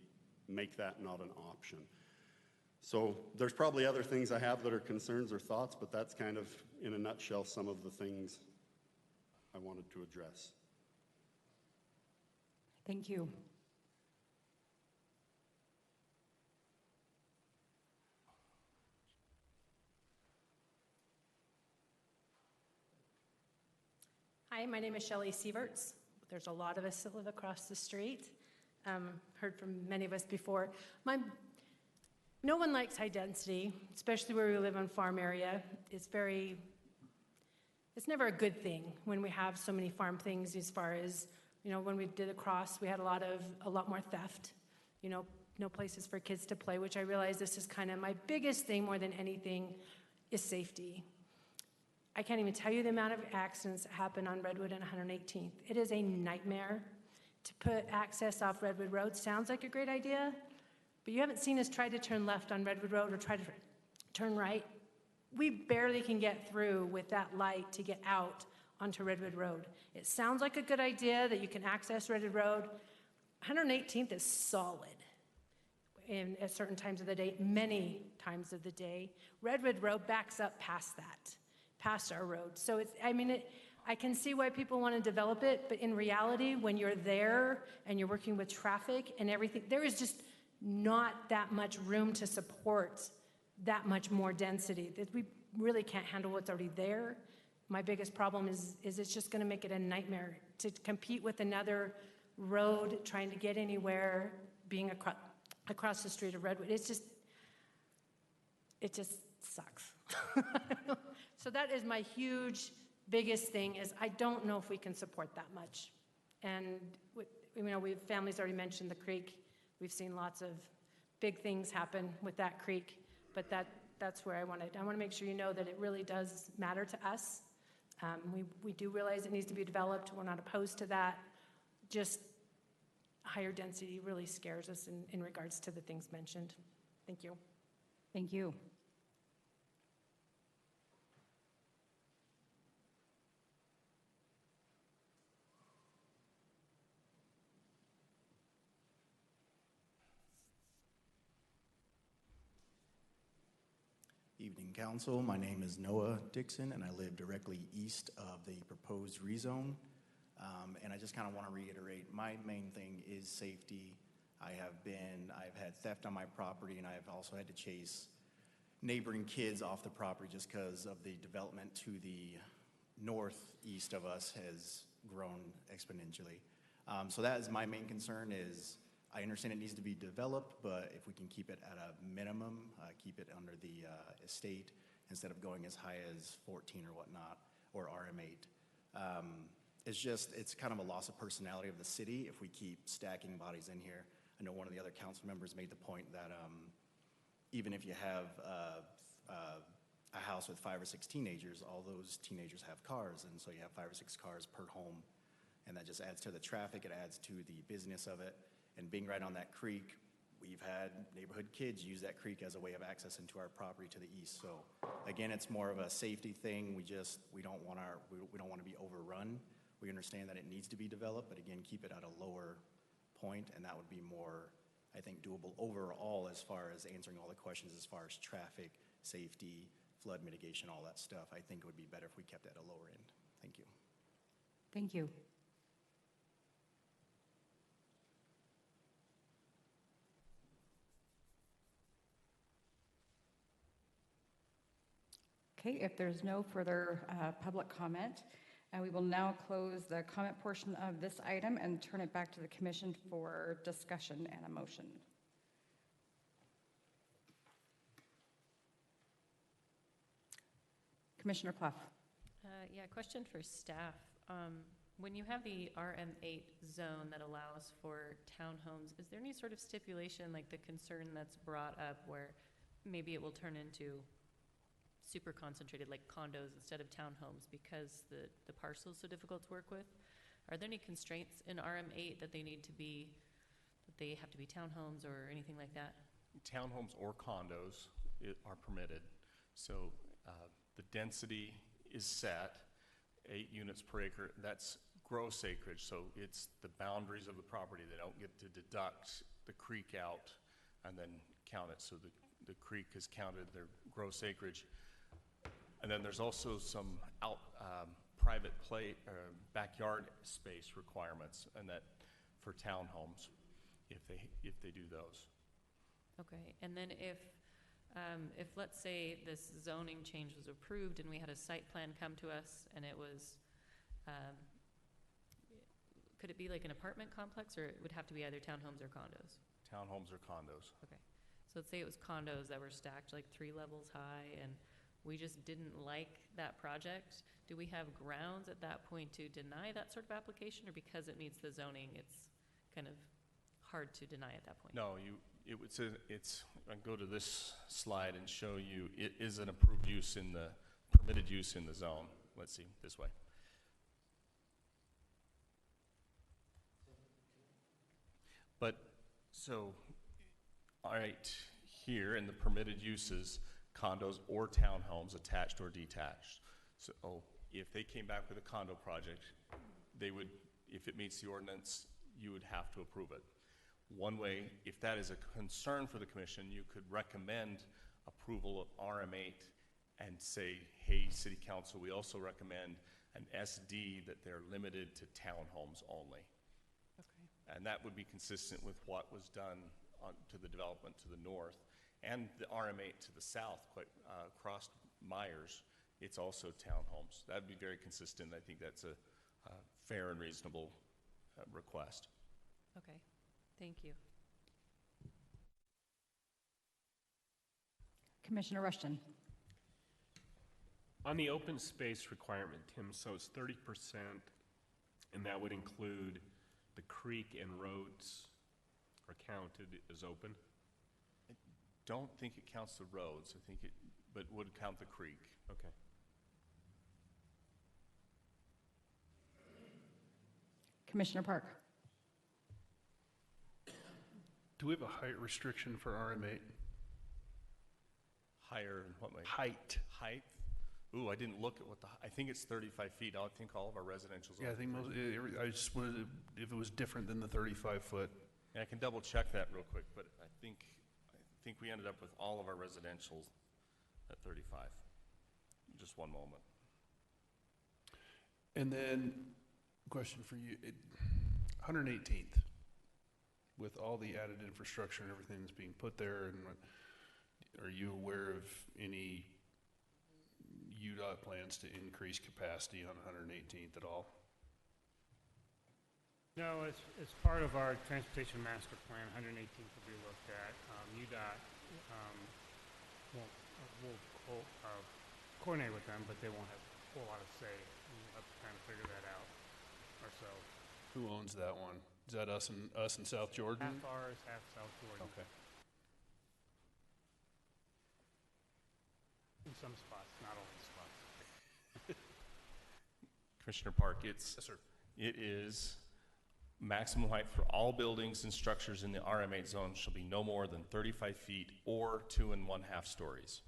make that not an option. So there's probably other things I have that are concerns or thoughts, but that's kind of, in a nutshell, some of the things I wanted to address. Thank you. Hi, my name is Shelley Sieverts. There's a lot of us that live across the street. Heard from many of us before. No one likes high density, especially where we live in farm area. It's never a good thing when we have so many farm things, as far as, when we did across, we had a lot more theft, no places for kids to play, which I realize this is kind of my biggest thing more than anything is safety. I can't even tell you the amount of accidents that happen on Redwood and 118th. It is a nightmare to put access off Redwood Road. Sounds like a great idea, but you haven't seen us try to turn left on Redwood Road or try to turn right. We barely can get through with that light to get out onto Redwood Road. It sounds like a good idea that you can access Redwood Road. 118th is solid at certain times of the day, many times of the day. Redwood Road backs up past that. past our road. So it's, I mean, I can see why people want to develop it, but in reality, when you're there and you're working with traffic and everything, there is just not that much room to support that much more density. That we really can't handle what's already there. My biggest problem is it's just going to make it a nightmare to compete with another road, trying to get anywhere, being across the street of Redwood. It just sucks. So that is my biggest thing, is I don't know if we can support that much. And families already mentioned the creek. We've seen lots of big things happen with that creek, but that's where I want to make sure you know that it really does matter to us. We do realize it needs to be developed. We're not opposed to that. Just higher density really scares us in regards to the things mentioned. Thank you. Thank you. Evening, Council. My name is Noah Dixon, and I live directly east of the proposed rezone. And I just kind of want to reiterate, my main thing is safety. I've had theft on my property, and I've also had to chase neighboring kids off the property just because of the development to the northeast of us has grown exponentially. So that is my main concern. Is I understand it needs to be developed, but if we can keep it at a minimum, keep it under the estate instead of going as high as 14 or whatnot, or RM8. It's kind of a loss of personality of the city if we keep stacking bodies in here. I know one of the other council members made the point that even if you have a house with 5 or 6 teenagers, all those teenagers have cars, and so you have 5 or 6 cars per home, and that just adds to the traffic, it adds to the business of it. And being right on that creek, we've had neighborhood kids use that creek as a way of access into our property to the east. So again, it's more of a safety thing. We don't want to be overrun. We understand that it needs to be developed, but again, keep it at a lower point, and that would be more, I think, doable overall as far as answering all the questions as far as traffic, safety, flood mitigation, all that stuff. I think it would be better if we kept it at a lower end. Thank you. Thank you. Okay, if there's no further public comment, we will now close the comment portion of this item and turn it back to the commission for discussion and a motion. Commissioner Clough. Yeah, question for staff. When you have the RM8 zone that allows for townhomes, is there any sort of stipulation, like the concern that's brought up where maybe it will turn into super concentrated, like condos instead of townhomes, because the parcel is so difficult to work with? Are there any constraints in RM8 that they have to be townhomes or anything like that? Townhomes or condos are permitted. So the density is set, 8 units per acre. That's gross acreage, so it's the boundaries of the property. They don't get to deduct the creek out and then count it. So the creek is counted their gross acreage. And then there's also some private backyard space requirements, and that for townhomes, if they do those. Okay, and then if let's say this zoning change was approved and we had a site plan come to us and it was, could it be like an apartment complex, or it would have to be either townhomes or condos? Townhomes or condos. Okay, so let's say it was condos that were stacked like 3 levels high, and we just didn't like that project. Do we have grounds at that point to deny that sort of application, or because it meets the zoning, it's kind of hard to deny at that point? No, it would say I go to this slide and show you it is an approved use in the permitted use in the zone. Let's see, this way. But so, all right, here in the permitted uses, condos or townhomes, attached or detached. So if they came back with a condo project, they would, if it meets the ordinance, you would have to approve it. One way, if that is a concern for the commission, you could recommend approval of RM8 and say, hey, city council, we also recommend an SD that they're limited to townhomes only. Okay. And that would be consistent with what was done to the development to the north and the RM8 to the south, quite across Myers. It's also townhomes. That'd be very consistent. I think that's a fair and reasonable request. Okay, thank you. Commissioner Rushton. On the open space requirement, Tim, so it's 30%, and that would include the creek and roads are counted as open? I don't think it counts the roads. I think it, but would count the creek. Okay. Commissioner Park. Do we have a height restriction for RM8? Higher in what way? Height. Height? Ooh, I didn't look at what I think it's 35 feet. I think all of our residential's Yeah, I think most, I just wanted to, if it was different than the 35-foot. Yeah, I can double check that real quick, but I think we ended up with all of our residential's at 35. Just one moment. And then, question for you, 118th, with all the added infrastructure and everything that's being put there, and are you aware of any UDOT plans to increase capacity on 118th at all? No, as part of our transportation master plan, 118th will be looked at. UDOT will coordinate with them, but they won't have a whole lot of say. We'll have to kind of figure that out ourselves. Who owns that one? Is that us and South Jordan? Half ours, half South Jordan. Okay. In some spots, not all the spots. Commissioner Park, it's Yes, sir. it is maximum height for all buildings and structures in the RM8 zone shall be no more than 35 feet or 2 1/2 stories.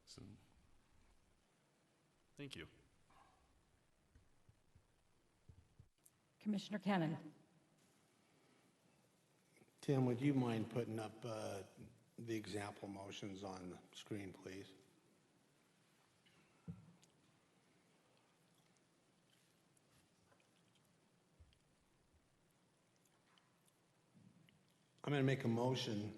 So, Thank you. Commissioner Cannon. Tim, would you mind putting up the example motions on the screen, please? I'm going to make a motion.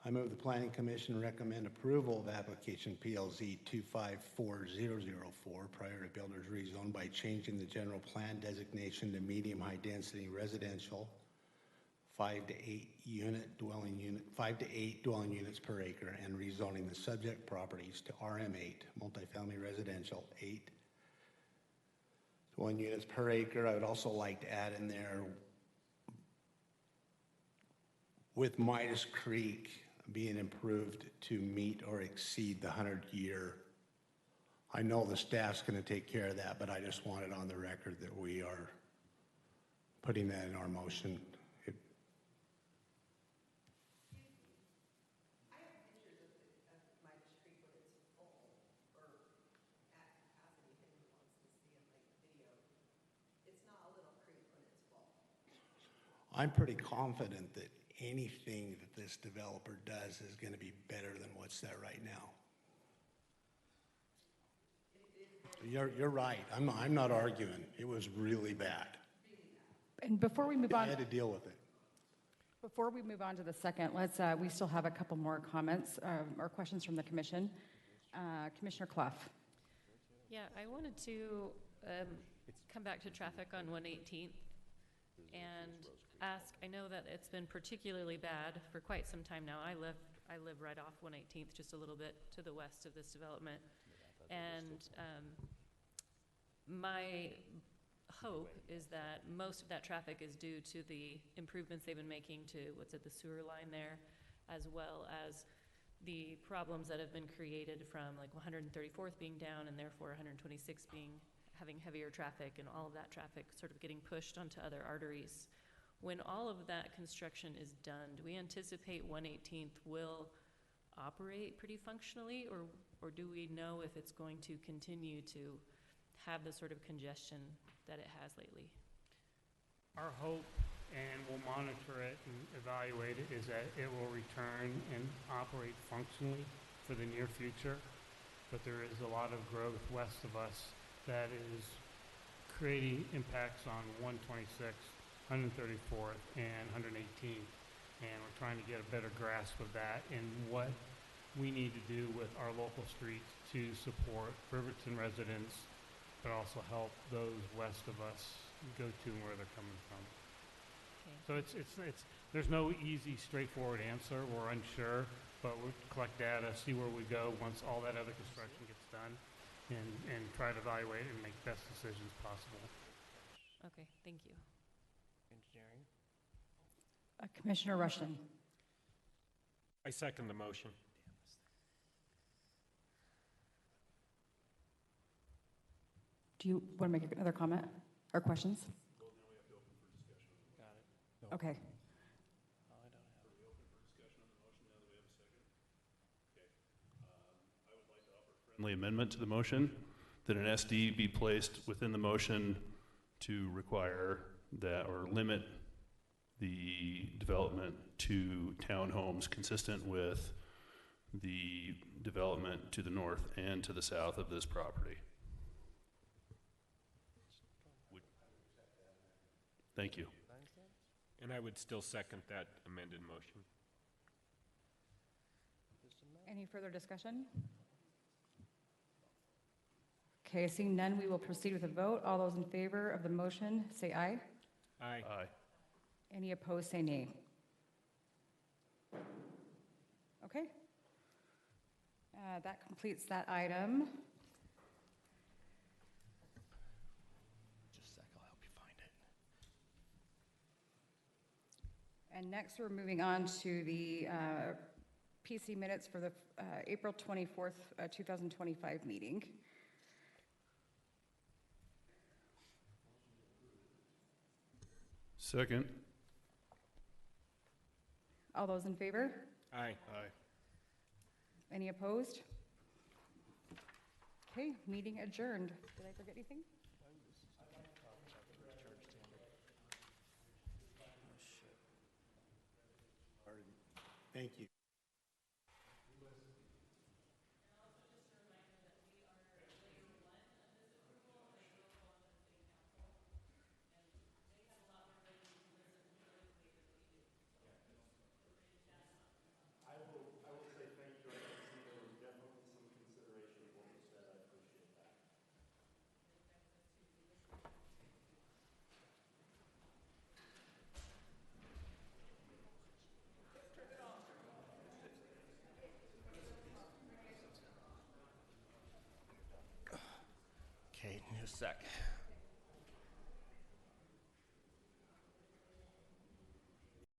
I move the Planning Commission recommend approval of application PLZ 254004 prior to builder's rezone by changing the general plan designation to medium-high density residential, 5 to 8 dwelling units per acre, and rezoning the subject properties to RM8 multifamily residential, 8 dwelling units per acre. I would also like to add in there with Midas Creek being improved to meet or exceed the 100-year. I know the staff's going to take care of that, but I just want it on the record that we are putting that in our motion. I'm pretty confident that anything that this developer does is going to be better than what's there right now. You're right. I'm not arguing. It was really bad. And before we move I on, had to deal with it. before we move on to the second, we still have a couple more comments or questions from the commission. Commissioner Clough. Yeah, I wanted to come back to traffic on 118th and ask, I know that it's been particularly bad for quite some time now. I live right off 118th, just a little bit to the west of this development. And my hope is that most of that traffic is due to the improvements they've been making to the sewer line there, as well as the problems that have been created from like 134th being down and therefore 126 having heavier traffic, and all of that traffic sort of getting pushed onto other arteries. When all of that construction is done, do we anticipate 118th will operate pretty functionally, or do we know if it's going to continue to have the sort of congestion that it has lately? Our hope and we'll monitor it and evaluate it, is that it will return and operate functionally for the near future. But there is a lot of growth west of us that is creating impacts on 126th, 134th, and 118th. And we're trying to get a better grasp of that and what we need to do with our local streets to support Riverton residents, but also help those west of us go to where they're coming from. Okay. So there's no easy, straightforward answer. We're unsure, but we'll collect data, see where we go once all that other construction gets done, and try to evaluate and make best decisions possible. Okay, thank you. Engineering. Commissioner Rushton. I second the motion. Do you want to make another comment or questions? Got it. Okay. Oh, I don't have. Friendly amendment to the motion, that an SD be placed within the motion to require that, or limit the development to townhomes consistent with the development to the north and to the south of this property. Thank you. And I would still second that amended motion. Any further discussion? Okay, seeing none, we will proceed with a vote. All those in favor of the motion, say aye. Aye. Aye. Any opposed, say nay. Okay. That completes that item. Just a sec, I'll help you find it. And next, we're moving on to the PC minutes for the April 24th, 2025 meeting. Second. All those in favor? Aye. Aye. Any opposed? Okay, meeting adjourned. Did I forget anything? Thank you. Okay, just a sec.